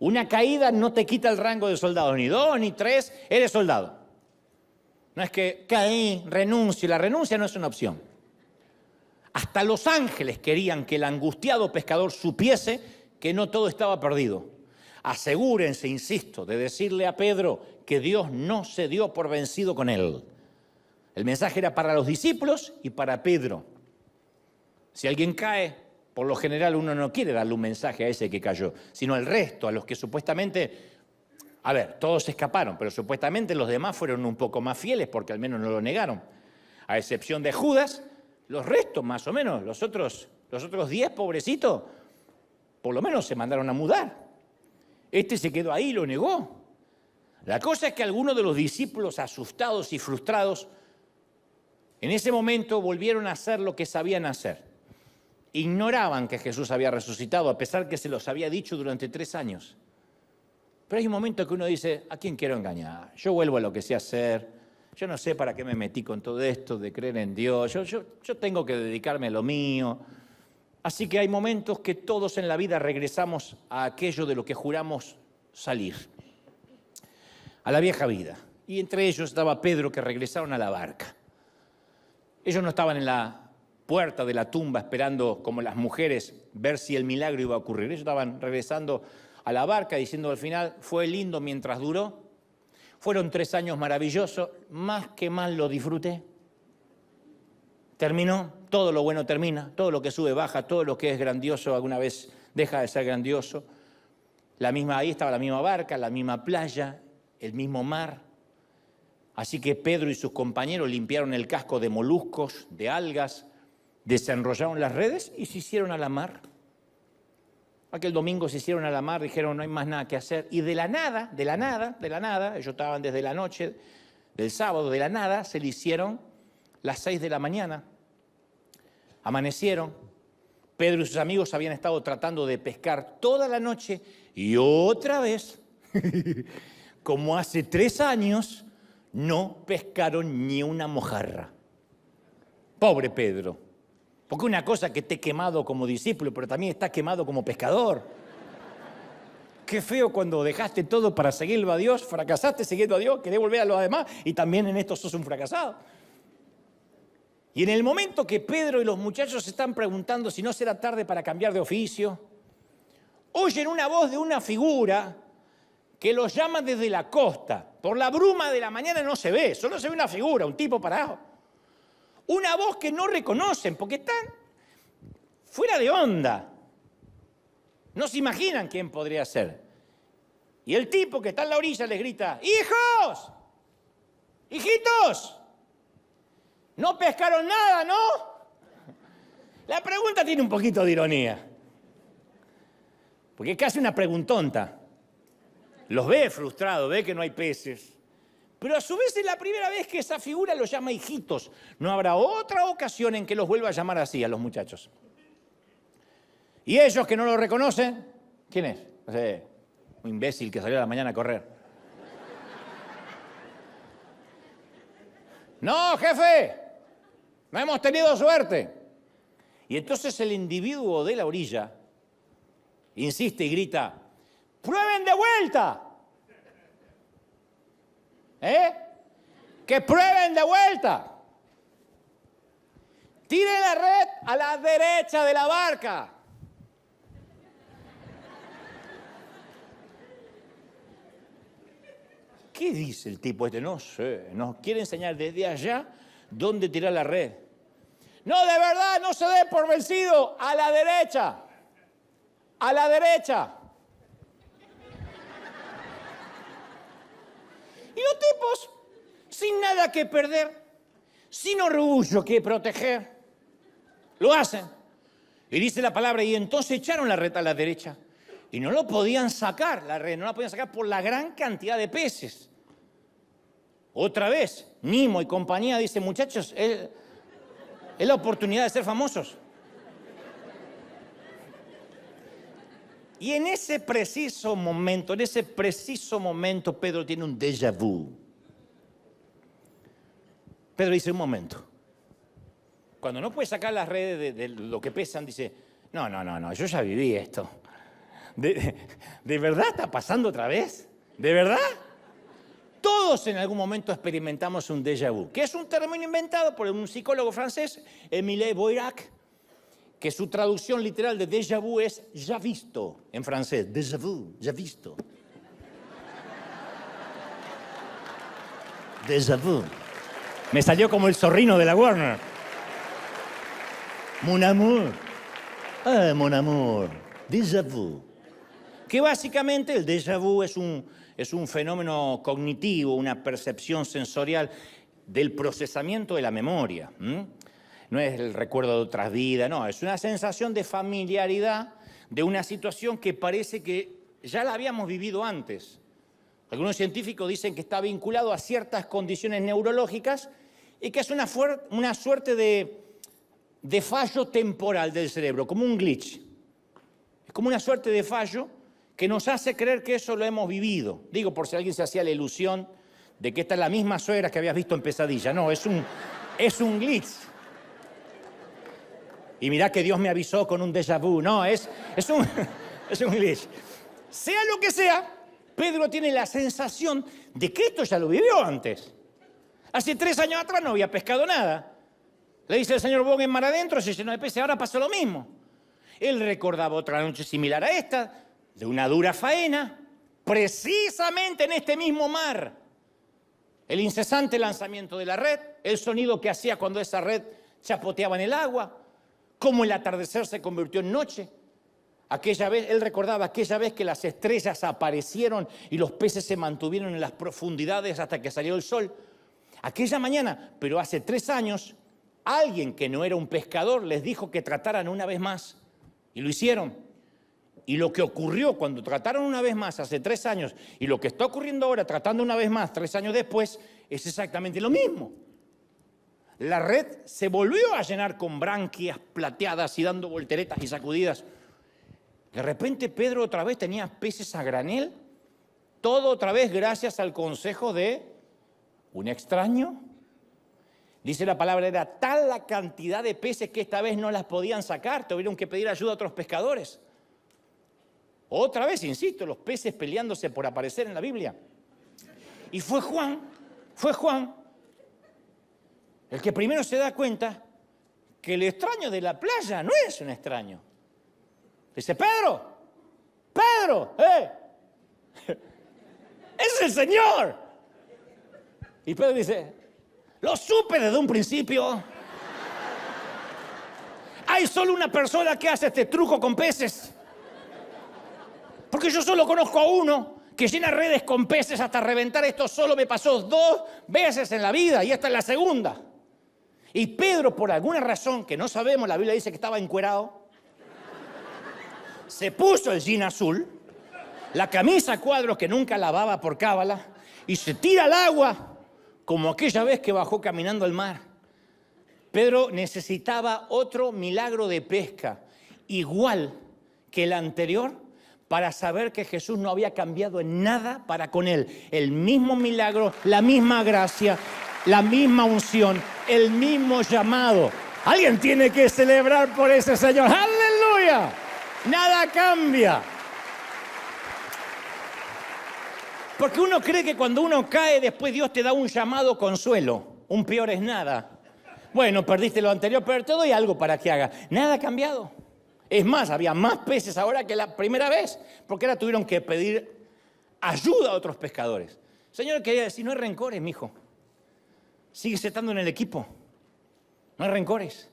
Una caída no te quita el rango de soldado, ni 2 ni 3, eres soldado. No es que caí, renuncio, la renuncia no es una opción. Hasta los ángeles querían que el angustiado pescador supiese que no todo estaba perdido. Asegúrense, insisto, de decirle a Pedro que Dios no se dio por vencido con él. El mensaje era para los discípulos y para Pedro. Si alguien cae, por lo general uno no quiere darle un mensaje a ese que cayó, sino al resto, a los que supuestamente, todos escaparon, pero supuestamente los demás fueron un poco más fieles porque al menos no lo negaron. A excepción de Judas, los restos más o menos, los otros 10 pobrecitos, por lo menos se mandaron a mudar. Este se quedó ahí y lo negó. La cosa es que algunos de los discípulos, asustados y frustrados, en ese momento volvieron a hacer lo que sabían hacer. Ignoraban que Jesús había resucitado, a pesar que se los había dicho durante 3 años. Pero hay un momento que uno dice, ¿a quién quiero engañar? Yo vuelvo a lo que sé hacer. Yo no sé para qué me metí con todo esto de creer en Dios. Yo tengo que dedicarme a lo mío. Así que hay momentos que todos en la vida regresamos a aquello de lo que juramos salir, a la vieja vida. Y entre ellos estaba Pedro, que regresaron a la barca. Ellos no estaban en la puerta de la tumba esperando, como las mujeres, ver si el milagro iba a ocurrir. Ellos estaban regresando a la barca diciendo al final, fue lindo mientras duró. Fueron 3 años maravillosos, más que mal lo disfruté. Terminó, todo lo bueno termina, todo lo que sube baja, todo lo que es grandioso alguna vez deja de ser grandioso. Ahí estaba la misma barca, la misma playa, el mismo mar. Así que Pedro y sus compañeros limpiaron el casco de moluscos, de algas, desenrollaron las redes y se hicieron a la mar. Aquel domingo se hicieron a la mar, dijeron no hay más nada que hacer. Y de la nada, ellos estaban desde la noche del sábado, de la nada, se le hicieron las 6 de la mañana. Amanecieron. Pedro y sus amigos habían estado tratando de pescar toda la noche y otra vez, como hace 3 años, no pescaron ni una mojarra. Pobre Pedro. Porque una cosa que esté quemado como discípulo, pero también está quemado como pescador. Qué feo cuando dejaste todo para seguirlo a Dios, fracasaste siguiendo a Dios, querés volver a lo demás y también en esto sos un fracasado. Y en el momento que Pedro y los muchachos se están preguntando si no será tarde para cambiar de oficio, oyen una voz de una figura que los llama desde la costa. Por la bruma de la mañana no se ve, solo se ve una figura, un tipo parado. Una voz que no reconocen porque están fuera de onda. No se imaginan quién podría ser. Y el tipo que está en la orilla les grita, ¡hijos! ¡Hijitos! ¿No pescaron nada, no? La pregunta tiene un poquito de ironía. Porque es casi una preguntonta. Los ve frustrados, ve que no hay peces. Pero a su vez es la primera vez que esa figura los llama hijitos. No habrá otra ocasión en que los vuelva a llamar así a los muchachos. Y ellos que no lo reconocen, ¿quién es? No sé, un imbécil que salió a la mañana a correr. No, jefe, no hemos tenido suerte. Y entonces el individuo de la orilla insiste y grita, ¡prueben de vuelta! ¡Que prueben de vuelta! Tiren la red a la derecha de la barca. ¿Qué dice el tipo este? No sé, nos quiere enseñar desde allá dónde tirar la red. No, de verdad, no se dé por vencido. A la derecha. A la derecha. Y los tipos, sin nada que perder, sin orgullo que proteger, lo hacen. Y dice la palabra, y entonces echaron la red a la derecha. Y no lo podían sacar, la red, no la podían sacar por la gran cantidad de peces. Otra vez, Nimo y compañía dicen, muchachos, es la oportunidad de ser famosos. Y en ese preciso momento, Pedro tiene un déjà vu. Pedro dice, un momento. Cuando no puede sacar las redes de lo que pesan, dice, no, yo ya viví esto. ¿De verdad está pasando otra vez? ¿De verdad? Todos en algún momento experimentamos un déjà vu, que es un término inventado por un psicólogo francés, Émile Boirac, que su traducción literal de déjà vu es ya visto, en francés, déjà vu, ya visto. Déjà vu. Me salió como el zorrino de la Warner. Mon amour. Ah, mon amour. Déjà vu. Que básicamente el déjà vu es un fenómeno cognitivo, una percepción sensorial del procesamiento de la memoria. No es el recuerdo de otras vidas, no, es una sensación de familiaridad de una situación que parece que ya la habíamos vivido antes. Algunos científicos dicen que está vinculado a ciertas condiciones neurológicas y que es una suerte de fallo temporal del cerebro, como un glitch. Es como una suerte de fallo que nos hace creer que eso lo hemos vivido. Digo, por si alguien se hacía la ilusión de que esta es la misma suegra que habías visto en Pesadilla. No, es un glitch. Y mirá que Dios me avisó con un déjà vu. No, es un glitch. Sea lo que sea, Pedro tiene la sensación de que esto ya lo vivió antes. Hace 3 años atrás no había pescado nada. Le dice el señor Bog en mar adentro, se llenó de peces, ahora pasó lo mismo. Él recordaba otra noche similar a esta, de una dura faena, precisamente en este mismo mar. El incesante lanzamiento de la red, el sonido que hacía cuando esa red chapoteaba en el agua, cómo el atardecer se convirtió en noche. Aquella vez, él recordaba aquella vez que las estrellas aparecieron y los peces se mantuvieron en las profundidades hasta que salió el sol. Aquella mañana, pero hace 3 años, alguien que no era un pescador les dijo que trataran una vez más. Y lo hicieron. Y lo que ocurrió cuando trataron una vez más hace 3 años y lo que está ocurriendo ahora tratando una vez más 3 años después es exactamente lo mismo. La red se volvió a llenar con branquias plateadas y dando volteretas y sacudidas. De repente Pedro otra vez tenía peces a granel, todo otra vez gracias al consejo de un extraño. Dice la palabra, era tal la cantidad de peces que esta vez no las podían sacar, tuvieron que pedir ayuda a otros pescadores. Otra vez, insisto, los peces peleándose por aparecer en la Biblia. Y fue Juan, el que primero se da cuenta que el extraño de la playa no es un extraño. Dice, Pedro, es el Señor. Y Pedro dice, lo supe desde un principio. Hay solo una persona que hace este truco con peces. Porque yo solo conozco a uno que llena redes con peces hasta reventar. Esto solo me pasó 2 veces en la vida y esta es la segunda. Y Pedro, por alguna razón que no sabemos, la Biblia dice que estaba encuerado, se puso el jean azul, la camisa a cuadros que nunca lavaba por cábala y se tira al agua como aquella vez que bajó caminando al mar. Pedro necesitaba otro milagro de pesca, igual que el anterior, para saber que Jesús no había cambiado en nada para con él. El mismo milagro, la misma gracia, la misma unción, el mismo llamado. Alguien tiene que celebrar por ese Señor. ¡Aleluya! Nada cambia. Porque uno cree que cuando uno cae, después Dios te da un llamado consuelo. Un peor es nada. Bueno, perdiste lo anterior, pero te doy algo para que haga. Nada ha cambiado. Es más, había más peces ahora que la primera vez, porque ahora tuvieron que pedir ayuda a otros pescadores. Señor, quería decir, no hay rencores, mijo. Sigues estando en el equipo. No hay rencores.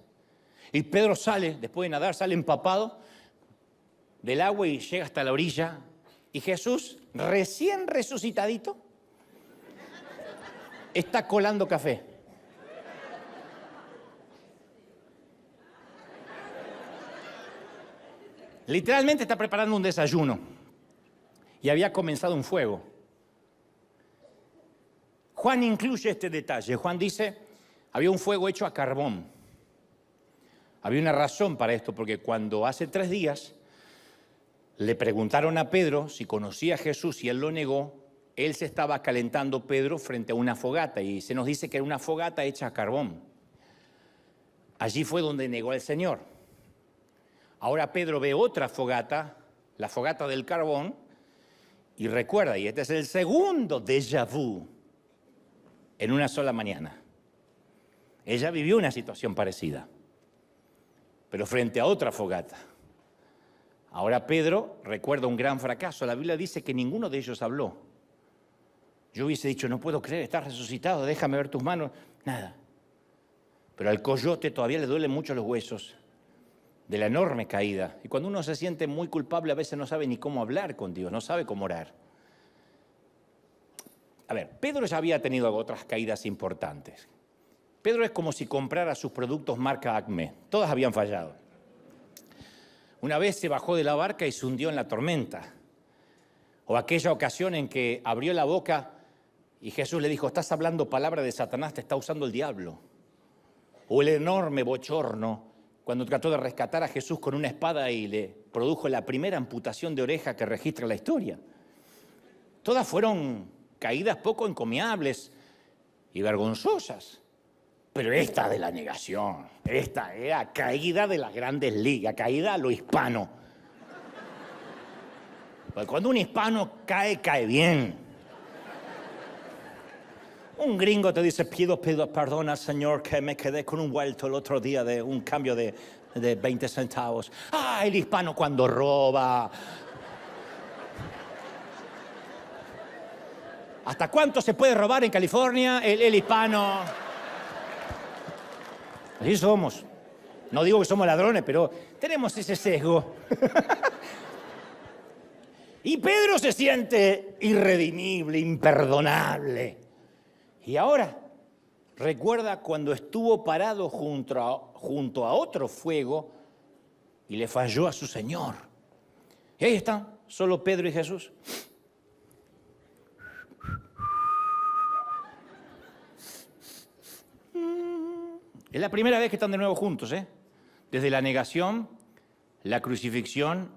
Y Pedro sale, después de nadar, sale empapado del agua y llega hasta la orilla. Y Jesús, recién resucitadito, está colando café. Literalmente está preparando un desayuno. Y había comenzado un fuego. Juan incluye este detalle. Juan dice, había un fuego hecho a carbón. Había una razón para esto, porque cuando hace 3 días le preguntaron a Pedro si conocía a Jesús y él lo negó, él se estaba calentando, Pedro, frente a una fogata. Y se nos dice que era una fogata hecha a carbón. Allí fue donde negó al Señor. Ahora Pedro ve otra fogata, la fogata del carbón, y recuerda, y este es el segundo déjà vu en una sola mañana. Ella vivió una situación parecida, pero frente a otra fogata. Ahora Pedro recuerda un gran fracaso. La Biblia dice que ninguno de ellos habló. Yo hubiese dicho, no puedo creer, estás resucitado, déjame ver tus manos. Nada. Pero al coyote todavía le duelen mucho los huesos de la enorme caída. Y cuando uno se siente muy culpable, a veces no sabe ni cómo hablar con Dios, no sabe cómo orar. A ver, Pedro ya había tenido otras caídas importantes. Pedro es como si comprara sus productos marca Acme. Todas habían fallado. Una vez se bajó de la barca y se hundió en la tormenta. O aquella ocasión en que abrió la boca y Jesús le dijo, estás hablando palabra de Satanás, te está usando el diablo. O el enorme bochorno cuando trató de rescatar a Jesús con una espada y le produjo la primera amputación de oreja que registra la historia. Todas fueron caídas poco encomiables y vergonzosas. Pero esta de la negación, esta era caída de las grandes ligas, caída a lo hispano. Porque cuando un hispano cae, cae bien. Un gringo te dice, pido perdona, señor, que me quedé con un vuelto el otro día de un cambio de 20 centavos. Ah, el hispano cuando roba. ¿Hasta cuánto se puede robar en California el hispano? Así somos. No digo que somos ladrones, pero tenemos ese sesgo. Y Pedro se siente irredimible, imperdonable. Y ahora recuerda cuando estuvo parado junto a otro fuego y le falló a su Señor. Y ahí están, solo Pedro y Jesús. Es la primera vez que están de nuevo juntos, ¿eh? Desde la negación, la crucifixión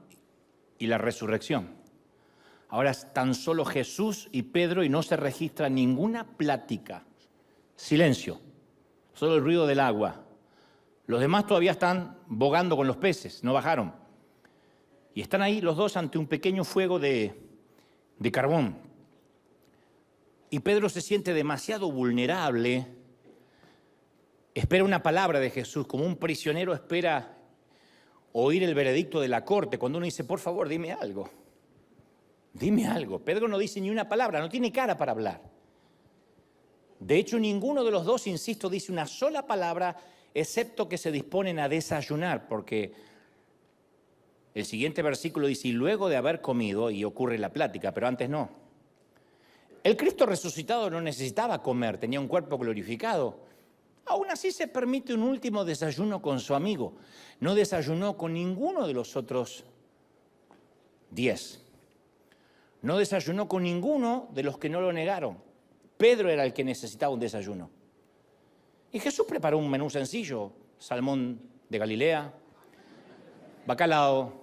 y la resurrección. Ahora están solo Jesús y Pedro y no se registra ninguna plática. Silencio, solo el ruido del agua. Los demás todavía están bogando con los peces, no bajaron. Y están ahí los dos ante un pequeño fuego de carbón. Y Pedro se siente demasiado vulnerable. Espera una palabra de Jesús, como un prisionero espera oír el veredicto de la corte. Cuando uno dice, por favor, dime algo. Dime algo. Pedro no dice ni una palabra, no tiene cara para hablar. De hecho, ninguno de los dos, insisto, dice una sola palabra, excepto que se disponen a desayunar, porque el siguiente versículo dice, y luego de haber comido, y ocurre la plática, pero antes no. El Cristo resucitado no necesitaba comer, tenía un cuerpo glorificado. Aún así se permite un último desayuno con su amigo. No desayunó con ninguno de los otros 10. No desayunó con ninguno de los que no lo negaron. Pedro era el que necesitaba un desayuno. Y Jesús preparó un menú sencillo. Salmón de Galilea, bacalao,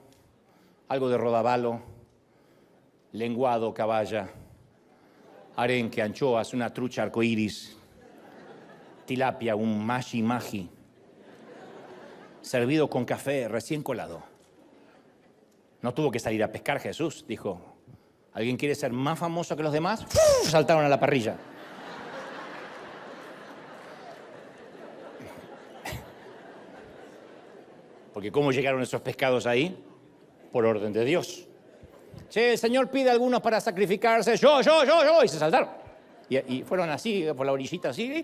algo de rodavalo, lenguado, caballa, arenque, anchoas, una trucha arcoíris, tilapia, un maji-maji, servido con café recién colado. No tuvo que salir a pescar Jesús, dijo, ¿alguien quiere ser más famoso que los demás? ¡Uf! Saltaron a la parrilla. Porque ¿cómo llegaron esos pescados ahí? Por orden de Dios. Che, el Señor pide a algunos para sacrificarse, yo, y se saltaron. Y fueron así, por la orillita así,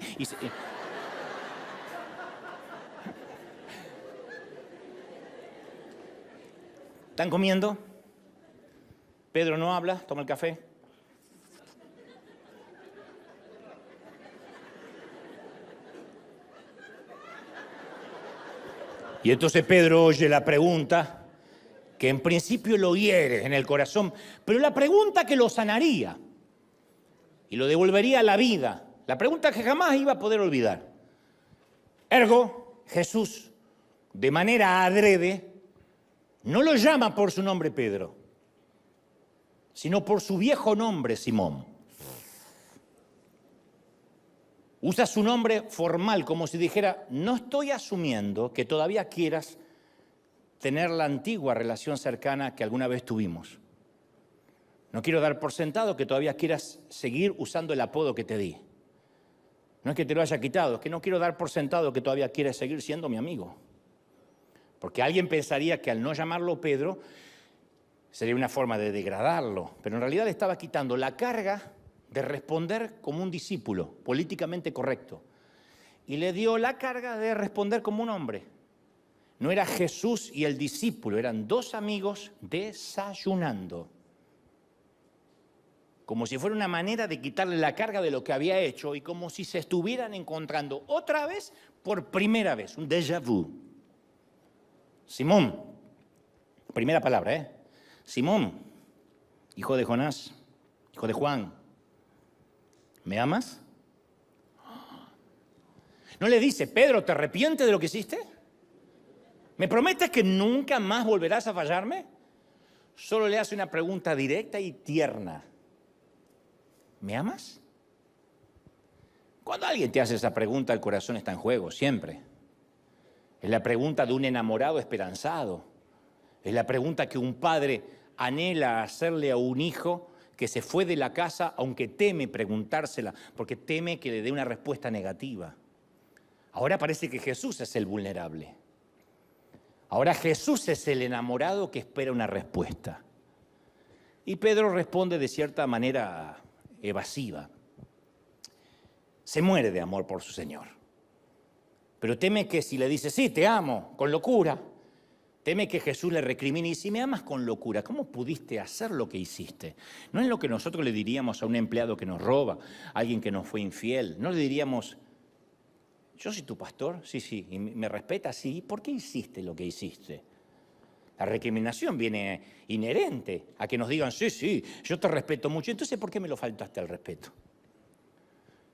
¿Están comiendo? Pedro no habla, toma el café. Y entonces Pedro oye la pregunta, que en principio lo hiere en el corazón, pero la pregunta que lo sanaría y lo devolvería a la vida, la pregunta que jamás iba a poder olvidar. Ergo, Jesús, de manera adrede, no lo llama por su nombre Pedro, sino por su viejo nombre Simón. Usa su nombre formal como si dijera, no estoy asumiendo que todavía quieras tener la antigua relación cercana que alguna vez tuvimos. No quiero dar por sentado que todavía quieras seguir usando el apodo que te di. No es que te lo haya quitado, es que no quiero dar por sentado que todavía quieres seguir siendo mi amigo. Porque alguien pensaría que al no llamarlo Pedro sería una forma de degradarlo, pero en realidad le estaba quitando la carga de responder como un discípulo políticamente correcto y le dio la carga de responder como un hombre. No era Jesús y el discípulo, eran dos amigos desayunando, como si fuera una manera de quitarle la carga de lo que había hecho y como si se estuvieran encontrando otra vez por primera vez, un déjà vu. Simón, primera palabra, Simón, hijo de Jonás, hijo de Juan, ¿me amas? ¿No le dice, Pedro, te arrepientes de lo que hiciste? ¿Me prometes que nunca más volverás a fallarme? Solo le hace una pregunta directa y tierna. ¿Me amas? Cuando alguien te hace esa pregunta, el corazón está en juego, siempre. Es la pregunta de un enamorado esperanzado. Es la pregunta que un padre anhela hacerle a un hijo que se fue de la casa, aunque teme preguntársela, porque teme que le dé una respuesta negativa. Ahora parece que Jesús es el vulnerable. Ahora Jesús es el enamorado que espera una respuesta. Y Pedro responde de cierta manera evasiva. Se muere de amor por su Señor. Pero teme que si le dice, sí, te amo, con locura, teme que Jesús le recrimine y si me amas con locura, ¿cómo pudiste hacer lo que hiciste? No es lo que nosotros le diríamos a un empleado que nos roba, a alguien que nos fue infiel. No le diríamos, yo soy tu pastor, sí, y me respetas, sí, ¿por qué hiciste lo que hiciste? La recriminación viene inherente a que nos digan, sí, yo te respeto mucho, entonces ¿por qué me lo faltaste al respeto?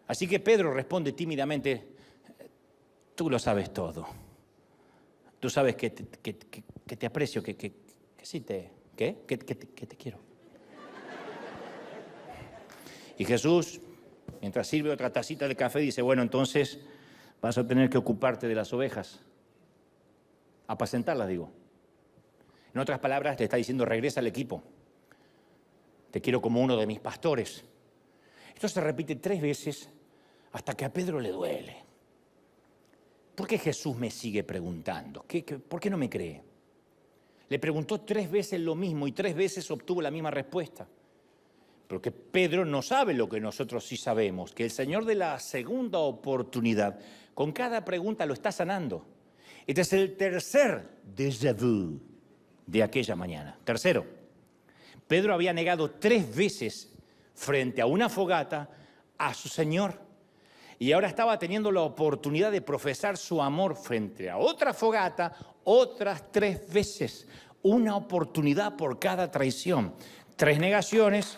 Así que Pedro responde tímidamente, tú lo sabes todo. Tú sabes que te aprecio, que sí que te quiero. Y Jesús, mientras sirve otra tacita de café, dice, bueno, entonces vas a tener que ocuparte de las ovejas. Apacentarlas, digo. En otras palabras, le está diciendo, regresa al equipo. Te quiero como uno de mis pastores. Esto se repite 3 veces hasta que a Pedro le duele. ¿Por qué Jesús me sigue preguntando? ¿Por qué no me cree? Le preguntó 3 veces lo mismo y 3 veces obtuvo la misma respuesta. Porque Pedro no sabe lo que nosotros sí sabemos, que el Señor de la segunda oportunidad, con cada pregunta lo está sanando. Este es el tercer déjà vu de aquella mañana. Tercero, Pedro había negado 3 veces frente a una fogata a su Señor. Y ahora estaba teniendo la oportunidad de profesar su amor frente a otra fogata, otras 3 veces. Una oportunidad por cada traición. 3 negaciones,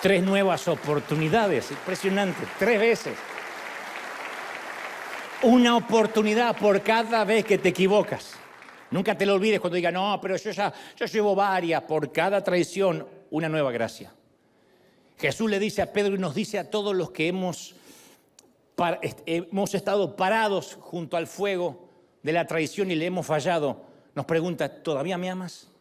3 nuevas oportunidades. Impresionante, 3 veces. Una oportunidad por cada vez que te equivocas. Nunca te lo olvides cuando digas, no, pero yo llevo varias. Por cada traición, una nueva gracia. Jesús le dice a Pedro y nos dice a todos los que hemos estado parados junto al fuego de la traición y le hemos fallado, nos pregunta, ¿todavía me amas?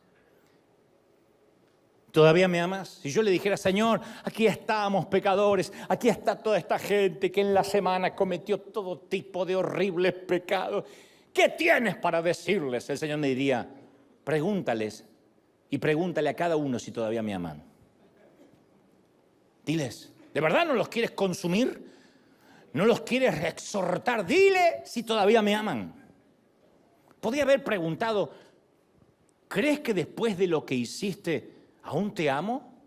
¿Todavía me amas? Si yo le dijera, Señor, aquí estamos pecadores, aquí está toda esta gente que en la semana cometió todo tipo de horribles pecados, ¿qué tienes para decirles? El Señor me diría, pregúntales y pregúntale a cada uno si todavía me aman. Diles, ¿de verdad no los quieres consumir? ¿No los quieres exhortar? Dile si todavía me aman. Podría haber preguntado, ¿crees que después de lo que hiciste aún te amo?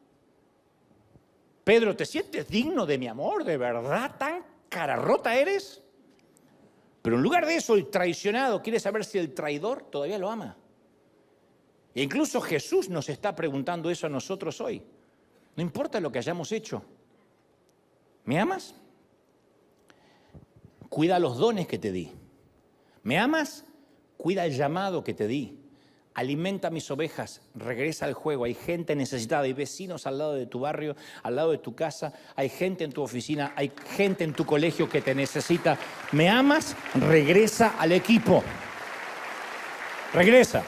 Pedro, ¿te sientes digno de mi amor? ¿De verdad tan cara rota eres? Pero en lugar de eso, el traicionado quiere saber si el traidor todavía lo ama. E incluso Jesús nos está preguntando eso a nosotros hoy. No importa lo que hayamos hecho. ¿Me amas? Cuida los dones que te di. ¿Me amas? Cuida el llamado que te di. Alimenta a mis ovejas, regresa al juego. Hay gente necesitada, hay vecinos al lado de tu barrio, al lado de tu casa, hay gente en tu oficina, hay gente en tu colegio que te necesita. ¿Me amas? Regresa al equipo. Regresa.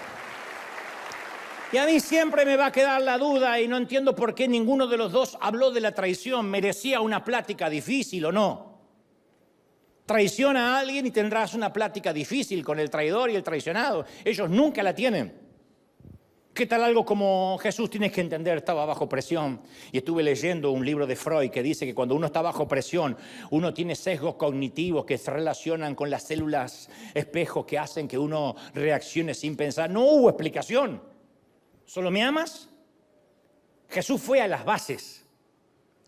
Y a mí siempre me va a quedar la duda y no entiendo por qué ninguno de los dos habló de la traición. ¿Merecía una plática difícil o no? Traiciona a alguien y tendrás una plática difícil con el traidor y el traicionado. Ellos nunca la tienen. ¿Qué tal algo como Jesús? Tienes que entender, estaba bajo presión. Y estuve leyendo un libro de Freud que dice que cuando uno está bajo presión, uno tiene sesgos cognitivos que se relacionan con las células espejo que hacen que uno reaccione sin pensar. No hubo explicación. ¿Solo me amas? Jesús fue a las bases,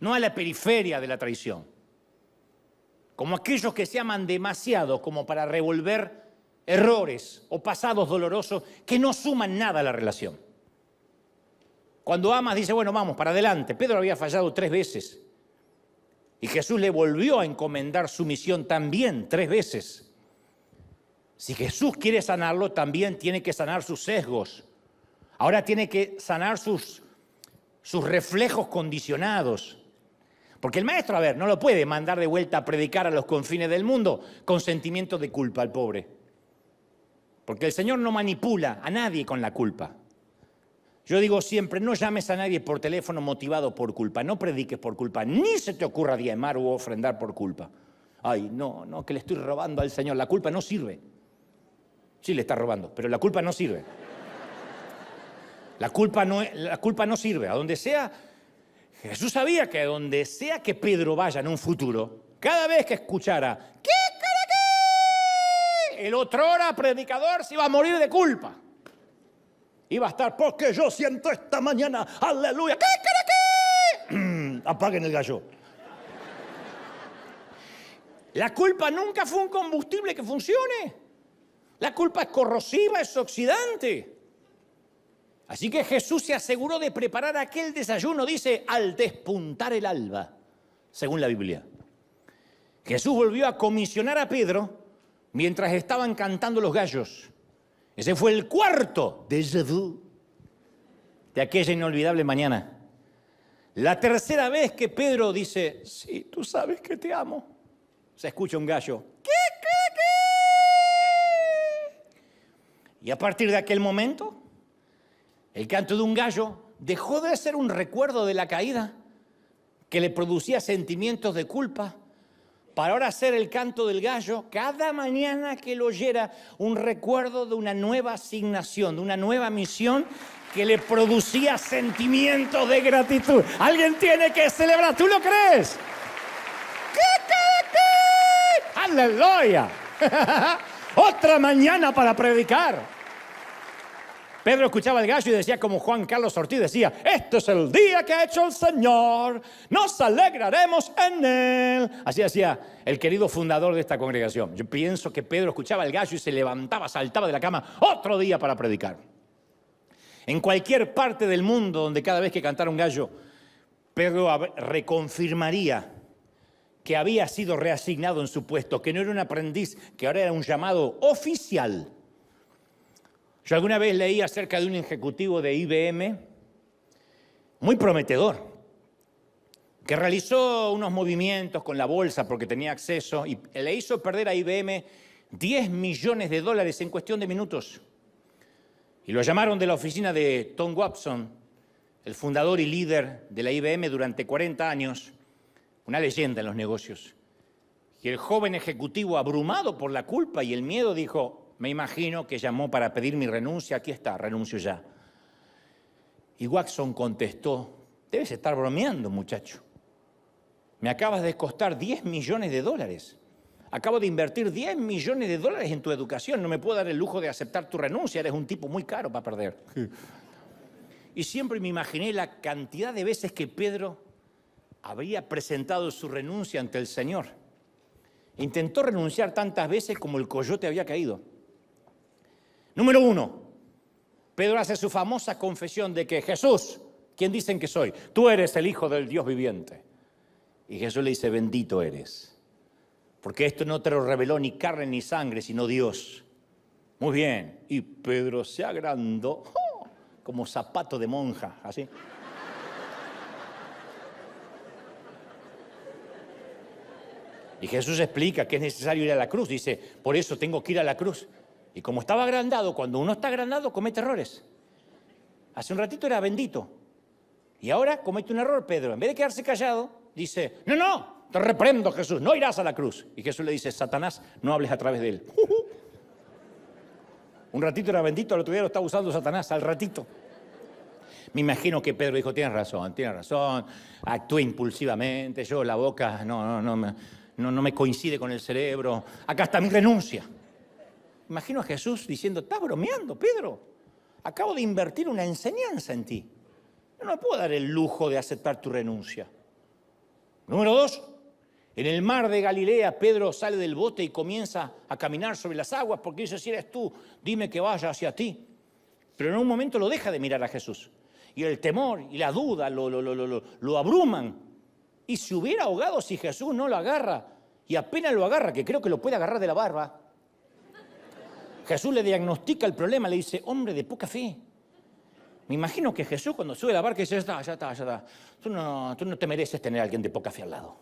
no a la periferia de la traición. Como aquellos que se aman demasiado como para revolver errores o pasados dolorosos que no suman nada a la relación. Cuando amas, dice, bueno, vamos, para adelante. Pedro había fallado 3 veces. Y Jesús le volvió a encomendar su misión también 3 veces. Si Jesús quiere sanarlo, también tiene que sanar sus sesgos. Ahora tiene que sanar sus reflejos condicionados. Porque el maestro, a ver, no lo puede mandar de vuelta a predicar a los confines del mundo con sentimientos de culpa al pobre. Porque el Señor no manipula a nadie con la culpa. Yo digo siempre, no llames a nadie por teléfono motivado por culpa, no prediques por culpa, ni se te ocurra diezmar u ofrendar por culpa. Ay, no, que le estoy robando al Señor, la culpa no sirve. Sí le está robando, pero la culpa no sirve. La culpa no sirve. A donde sea, Jesús sabía que a donde sea que Pedro vaya en un futuro, cada vez que escuchara, ¿qué? El otrora predicador se iba a morir de culpa. Iba a estar, porque yo siento esta mañana, aleluya, ¿qué? Apaguen el gallo. La culpa nunca fue un combustible que funcione. La culpa es corrosiva, es oxidante. Así que Jesús se aseguró de preparar aquel desayuno, dice, al despuntar el alba, según la Biblia. Jesús volvió a comisionar a Pedro mientras estaban cantando los gallos. Ese fue el cuarto déjà vu de aquella inolvidable mañana. La tercera vez que Pedro dice, sí, tú sabes que te amo, se escucha un gallo. ¿Qué? Y a partir de aquel momento, el canto de un gallo dejó de ser un recuerdo de la caída que le producía sentimientos de culpa, para ahora ser el canto del gallo cada mañana que lo oyera, un recuerdo de una nueva asignación, de una nueva misión que le producía sentimientos de gratitud. Alguien tiene que celebrar, ¿tú lo crees? ¿Qué? ¡Aleluya! Otra mañana para predicar. Pedro escuchaba el gallo y decía como Juan Carlos Ortiz decía, este es el día que ha hecho el Señor, nos alegraremos en él. Así decía el querido fundador de esta congregación. Yo pienso que Pedro escuchaba el gallo y se levantaba, saltaba de la cama, otro día para predicar. En cualquier parte del mundo donde cada vez que cantara un gallo, Pedro reconfirmaría que había sido reasignado en su puesto, que no era un aprendiz, que ahora era un llamado oficial. Yo alguna vez leí acerca de un ejecutivo de IBM, muy prometedor, que realizó unos movimientos con la bolsa porque tenía acceso y le hizo perder a IBM $10 millones en cuestión de minutos. Y lo llamaron de la oficina de Tom Watson, el fundador y líder de la IBM durante 40 años, una leyenda en los negocios. Y el joven ejecutivo, abrumado por la culpa y el miedo, dijo, me imagino que llamó para pedir mi renuncia, aquí está, renuncio ya. Y Watson contestó, debes estar bromeando, muchacho. Me acabas de costar $10 millones. Acabo de invertir $10 millones en tu educación, no me puedo dar el lujo de aceptar tu renuncia, eres un tipo muy caro para perder. Y siempre me imaginé la cantidad de veces que Pedro había presentado su renuncia ante el Señor. Intentó renunciar tantas veces como el coyote había caído. Número 1, Pedro hace su famosa confesión de que Jesús, ¿quién dicen que soy? Tú eres el Hijo del Dios viviente. Y Jesús le dice, bendito eres, porque esto no te lo reveló ni carne ni sangre, sino Dios. Muy bien. Y Pedro se agrandó como zapato de monja, así. Y Jesús explica que es necesario ir a la cruz. Dice, por eso tengo que ir a la cruz. Y como estaba agrandado, cuando uno está agrandado, comete errores. Hace un ratito era bendito. Y ahora comete un error, Pedro. En vez de quedarse callado, dice, no, te reprendo, Jesús, no irás a la cruz. Y Jesús le dice, Satanás, no hables a través de él. Un ratito era bendito, al otro día lo estaba usando Satanás, al ratito. Me imagino que Pedro dijo, tienes razón, actué impulsivamente, yo la boca no me coincide con el cerebro, acá está mi renuncia. Imagino a Jesús diciendo, estás bromeando, Pedro, acabo de invertir una enseñanza en ti, no me puedo dar el lujo de aceptar tu renuncia. Número 2, en el mar de Galilea, Pedro sale del bote y comienza a caminar sobre las aguas porque dice, si eres tú, dime que vaya hacia ti. Pero en un momento lo deja de mirar a Jesús. y el temor y la duda lo abruman. Y se hubiera ahogado si Jesús no lo agarra. Y apenas lo agarra, que creo que lo puede agarrar de la barba. Jesús le diagnostica el problema, le dice, hombre de poca fe. Me imagino que Jesús cuando sube a la barca dice, ya está. Tú no te mereces tener a alguien de poca fe al lado.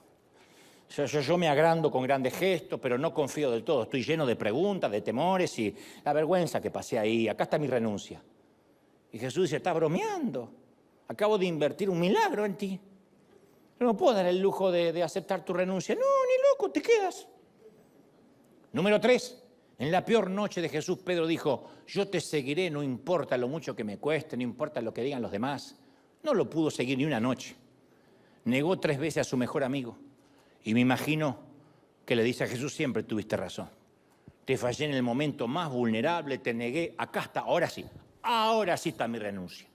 Yo me agrando con grandes gestos, pero no confío del todo. Estoy lleno de preguntas, de temores y la vergüenza que pasé ahí. Acá está mi renuncia. Y Jesús dice, estás bromeando. Acabo de invertir un milagro en ti. Yo no puedo dar el lujo de aceptar tu renuncia. No, ni loco, te quedas. Número 3. En la peor noche de Jesús, Pedro dijo, yo te seguiré, no importa lo mucho que me cueste, no importa lo que digan los demás. No lo pudo seguir ni una noche. Negó 3 veces a su mejor amigo. Y me imagino que le dice a Jesús, siempre tuviste razón. Te fallé en el momento más vulnerable, te negué, acá está, ahora sí está mi renuncia.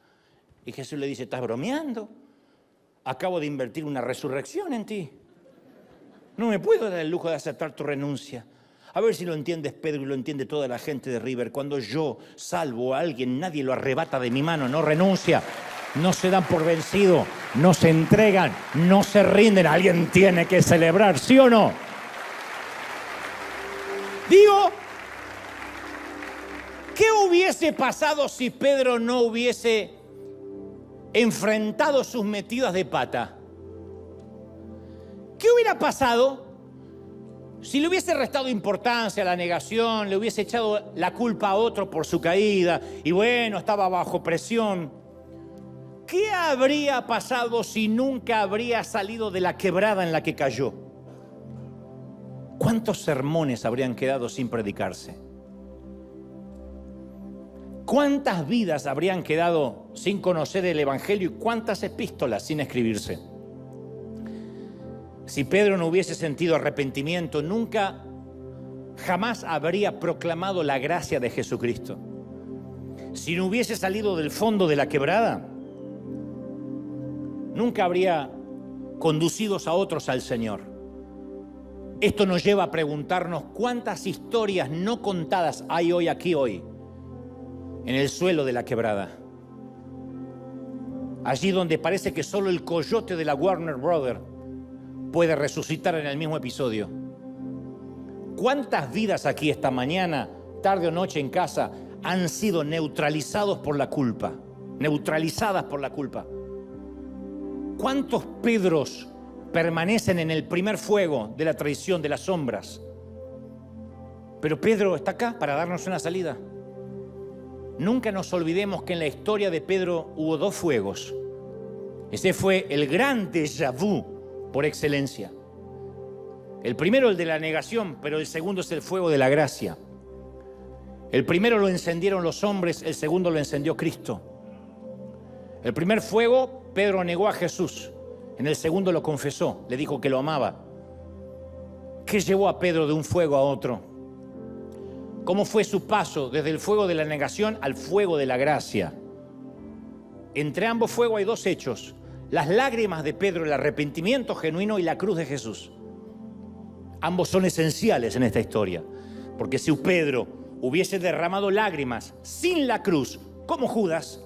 Y Jesús le dice, ¿estás bromeando? Acabo de invertir una resurrección en ti. No me puedo dar el lujo de aceptar tu renuncia. A ver si lo entiendes, Pedro, y lo entiende toda la gente de River. Cuando yo salvo a alguien, nadie lo arrebata de mi mano, no renuncia. No se dan por vencido, no se entregan, no se rinden. Alguien tiene que celebrar, ¿sí o no? Digo, ¿qué hubiese pasado si Pedro no hubiese enfrentado sus metidas de pata? ¿Qué hubiera pasado si le hubiese restado importancia a la negación, le hubiese echado la culpa a otro por su caída y bueno, estaba bajo presión? ¿Qué habría pasado si nunca habría salido de la quebrada en la que cayó? ¿Cuántos sermones habrían quedado sin predicarse? ¿Cuántas vidas habrían quedado sin conocer el Evangelio y cuántas epístolas sin escribirse? Si Pedro no hubiese sentido arrepentimiento, nunca, jamás habría proclamado la gracia de Jesucristo. Si no hubiese salido del fondo de la quebrada, nunca habría conducido a otros al Señor. Esto nos lleva a preguntarnos cuántas historias no contadas hay hoy aquí hoy, en el suelo de la quebrada. Allí donde parece que solo el coyote de la Warner Brothers puede resucitar en el mismo episodio. ¿Cuántas vidas aquí esta mañana, tarde o noche en casa, han sido neutralizados por la culpa? Neutralizadas por la culpa. ¿Cuántos Pedros permanecen en el primer fuego de la traición, de las sombras? Pero Pedro está acá para darnos una salida. Nunca nos olvidemos que en la historia de Pedro hubo 2 fuegos. Ese fue el gran déjà vu por excelencia. El primero, el de la negación, pero el segundo es el fuego de la gracia. El primero lo encendieron los hombres, el segundo lo encendió Cristo. El primer fuego, Pedro negó a Jesús. En el segundo lo confesó, le dijo que lo amaba. ¿Qué llevó a Pedro de un fuego a otro? ¿Cómo fue su paso desde el fuego de la negación al fuego de la gracia? Entre ambos fuegos hay 2 hechos: las lágrimas de Pedro, el arrepentimiento genuino, y la cruz de Jesús. Ambos son esenciales en esta historia, porque si Pedro hubiese derramado lágrimas sin la cruz, como Judas,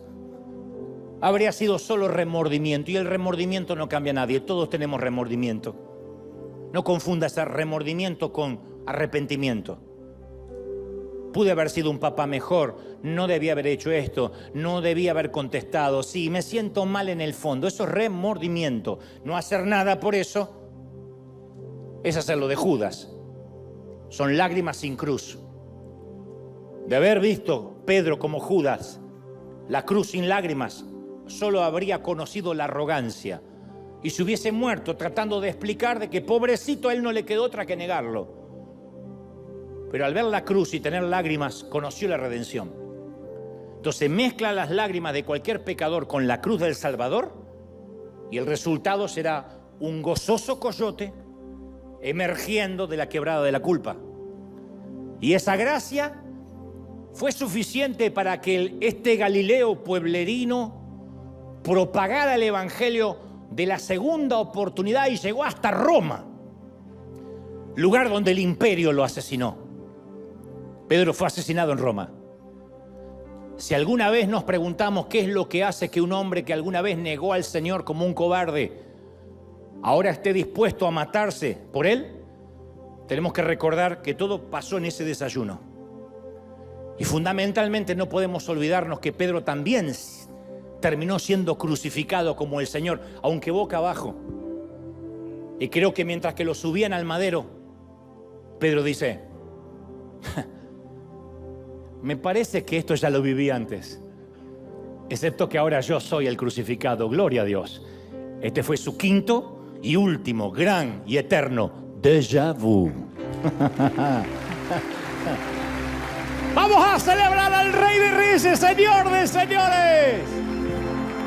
habría sido solo remordimiento, y el remordimiento no cambia a nadie. Todos tenemos remordimiento. No confundas ese remordimiento con arrepentimiento. Pude haber sido un papá mejor, no debía haber hecho esto, no debía haber contestado, sí, me siento mal en el fondo. Eso es remordimiento. No hacer nada por eso es hacer lo de Judas. Son lágrimas sin cruz. De haber visto Pedro como Judas, la cruz sin lágrimas, solo habría conocido la arrogancia y se hubiese muerto tratando de explicar de que pobrecito a él no le quedó otra que negarlo. Pero al ver la cruz y tener lágrimas, conoció la redención. Entonces mezcla las lágrimas de cualquier pecador con la cruz del Salvador y el resultado será un gozoso coyote emergiendo de la quebrada de la culpa. Y esa gracia fue suficiente para que este Galileo pueblerino propagara el evangelio de la segunda oportunidad y llegó hasta Roma, lugar donde el imperio lo asesinó. Pedro fue asesinado en Roma. Si alguna vez nos preguntamos qué es lo que hace que un hombre que alguna vez negó al Señor como un cobarde, ahora esté dispuesto a matarse por Él, tenemos que recordar que todo pasó en ese desayuno. Y fundamentalmente no podemos olvidarnos que Pedro también terminó siendo crucificado como el Señor, aunque boca abajo. Y creo que mientras que lo subían al madero, Pedro dice: me parece que esto ya lo viví antes, excepto que ahora yo soy el crucificado. Gloria a Dios. Este fue su quinto y último, gran y eterno déjà vu. Vamos a celebrar al Rey de Reyes, Señor de señores.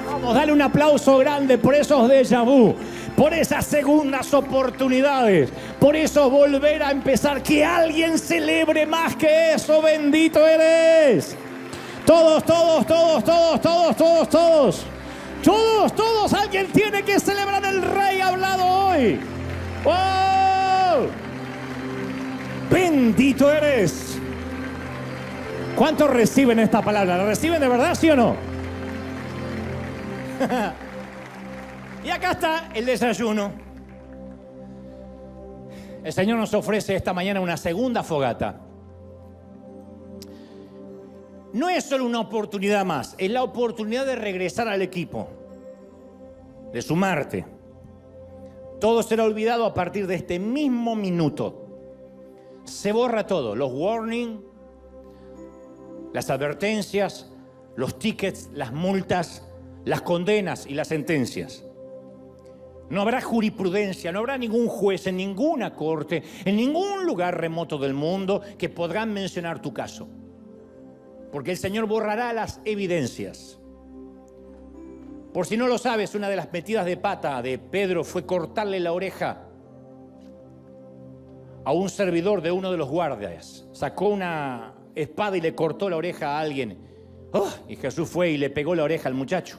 Vamos, dale un aplauso grande por esos déjà vu, por esas segundas oportunidades, por eso volver a empezar. Que alguien celebre más que eso. Bendito eres. Todos. Alguien tiene que celebrar. El Rey ha hablado hoy. ¡Wow! Bendito eres. ¿Cuántos reciben esta palabra? ¿La reciben de verdad, sí o no? Y acá está el desayuno. El Señor nos ofrece esta mañana una segunda fogata. No es solo una oportunidad más, es la oportunidad de regresar al equipo, de sumarte. Todo será olvidado a partir de este mismo minuto. Se borra todo, los warnings, las advertencias, los tickets, las multas, las condenas y las sentencias. No habrá jurisprudencia, no habrá ningún juez en ninguna corte, en ningún lugar remoto del mundo que podrán mencionar tu caso. Porque el Señor borrará las evidencias. Por si no lo sabes, una de las metidas de pata de Pedro fue cortarle la oreja a un servidor de uno de los guardias. Sacó una espada y le cortó la oreja a alguien. Y Jesús fue y le pegó la oreja al muchacho.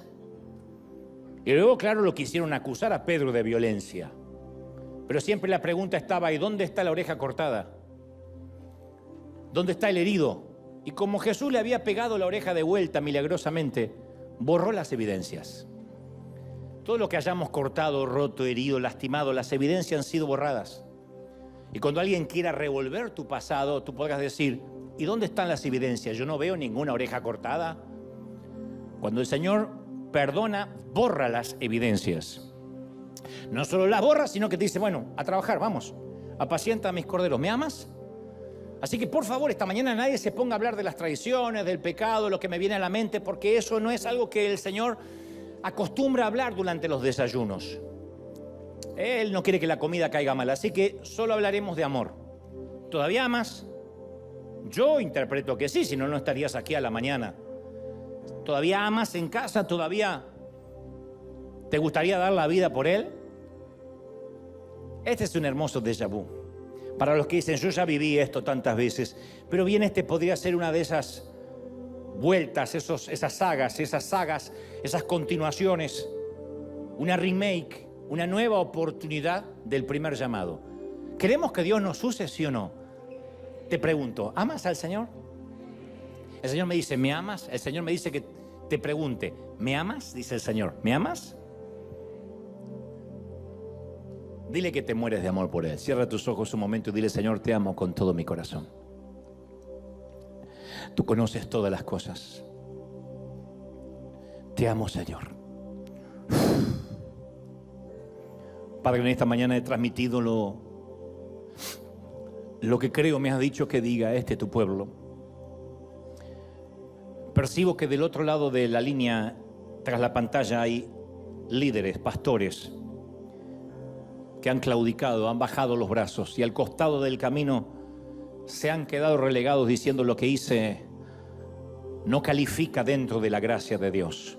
Y luego, claro, lo quisieron acusar a Pedro de violencia. Pero siempre la pregunta estaba: ¿y dónde está la oreja cortada? ¿Dónde está el herido? Y como Jesús le había pegado la oreja de vuelta milagrosamente, borró las evidencias. Todo lo que hayamos cortado, roto, herido, lastimado, las evidencias han sido borradas. Y cuando alguien quiera revolver tu pasado, tú podrás decir: ¿y dónde están las evidencias? Yo no veo ninguna oreja cortada. Cuando el Señor perdona, borra las evidencias. No solo las borra, sino que te dice: bueno, a trabajar, vamos, apacienta a mis corderos. ¿Me amas? Así que por favor, esta mañana nadie se ponga a hablar de las traiciones, del pecado, lo que me viene a la mente, porque eso no es algo que el Señor acostumbra a hablar durante los desayunos. Él no quiere que la comida caiga mal, así que solo hablaremos de amor. ¿Todavía amas? Yo interpreto que sí, si no, no estarías aquí a la mañana. ¿Todavía amas en casa? ¿Todavía te gustaría dar la vida por Él? Este es un hermoso déjà vu. Para los que dicen: yo ya viví esto tantas veces, pero bien, este podría ser una de esas vueltas, esas sagas, esas continuaciones, una remake, una nueva oportunidad del primer llamado. ¿Queremos que Dios nos use, sí o no? Te pregunto, ¿amas al Señor? El Señor me dice: ¿me amas? El Señor me dice que te pregunte: ¿me amas? Dice el Señor, ¿me amas? Dile que te mueres de amor por Él. Cierra tus ojos un momento y dile: Señor, te amo con todo mi corazón. Tú conoces todas las cosas. Te amo, Señor. Padre, en esta mañana he transmitido lo que creo me has dicho que diga tu pueblo. Percibo que del otro lado de la línea, tras la pantalla, hay líderes, pastores, que han claudicado, han bajado los brazos y al costado del camino se han quedado relegados diciendo: lo que hice no califica dentro de la gracia de Dios.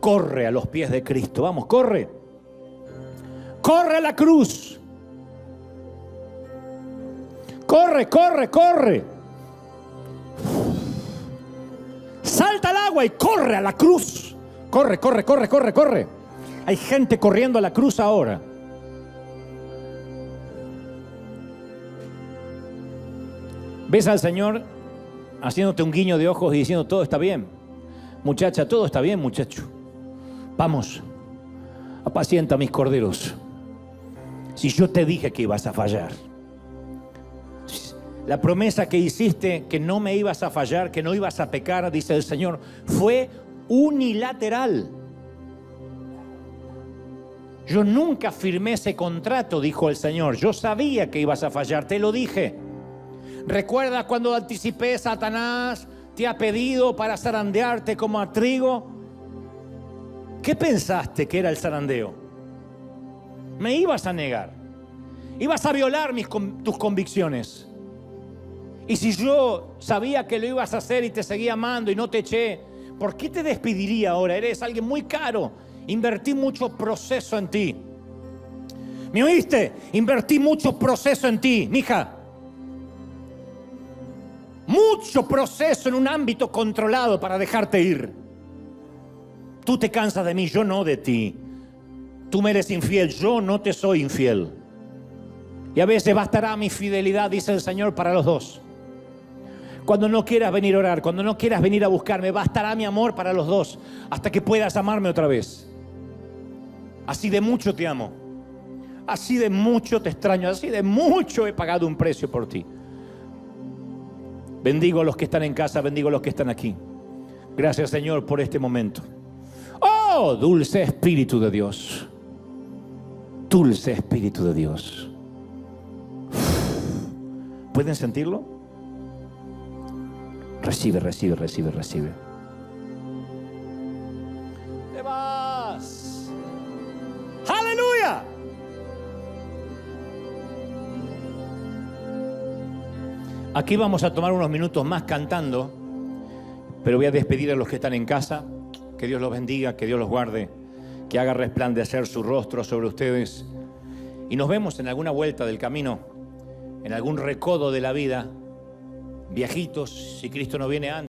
corre a los pies de Cristo. Vamos, corre. Corre a la cruz. Corre, corre, corre. Salta al agua y corre a la cruz. Corre, corre, corre, corre, corre. Hay gente corriendo a la cruz ahora. ¿Ves al Señor haciéndote un guiño de ojos y diciendo todo está bien? Muchacha, todo está bien, muchacho. Vamos, apacienta mis corderos. Si yo te dije que ibas a fallar, la promesa que hiciste que no me ibas a fallar, que no ibas a pecar, dice el Señor, fue unilateral. Yo nunca firmé ese contrato, dijo el Señor. Yo sabía que ibas a fallar, te lo dije. ¿Recuerdas cuando anticipé Satanás te ha pedido para zarandearte como a trigo? ¿Qué pensaste que era el zarandeo? Me ibas a negar. Ibas a violar tus convicciones. Y si yo sabía que lo ibas a hacer y te seguía amando y no te eché, ¿por qué te despediría ahora? Eres alguien muy caro. Invertí mucho proceso en ti. ¿Me oíste? Invertí mucho proceso en ti, mija. Mucho proceso en un ámbito controlado para dejarte ir. Tú te cansas de mí, yo no de ti. Tú me eres infiel, yo no te soy infiel. Y a veces bastará mi fidelidad, dice el Señor, para los dos. Cuando no quieras venir a orar, cuando no quieras venir a buscarme, bastará mi amor para los dos, hasta que puedas amarme otra vez. Así de mucho te amo, así de mucho te extraño, así de mucho he pagado un precio por ti. Bendigo a los que están en casa, bendigo a los que están aquí. Gracias, Señor, por este momento. ¡Oh, dulce Espíritu de Dios! Dulce Espíritu de Dios. ¿Pueden sentirlo? Recibe, recibe, recibe, recibe. ¡Te vas! ¡Aleluya! Aquí vamos a tomar unos minutos más cantando, pero voy a despedir a los que están en casa. Que Dios los bendiga, que Dios los guarde, que haga resplandecer su rostro sobre ustedes. Y nos vemos en alguna vuelta del camino, en algún recodo de la vida, viejitos, si Cristo no viene antes.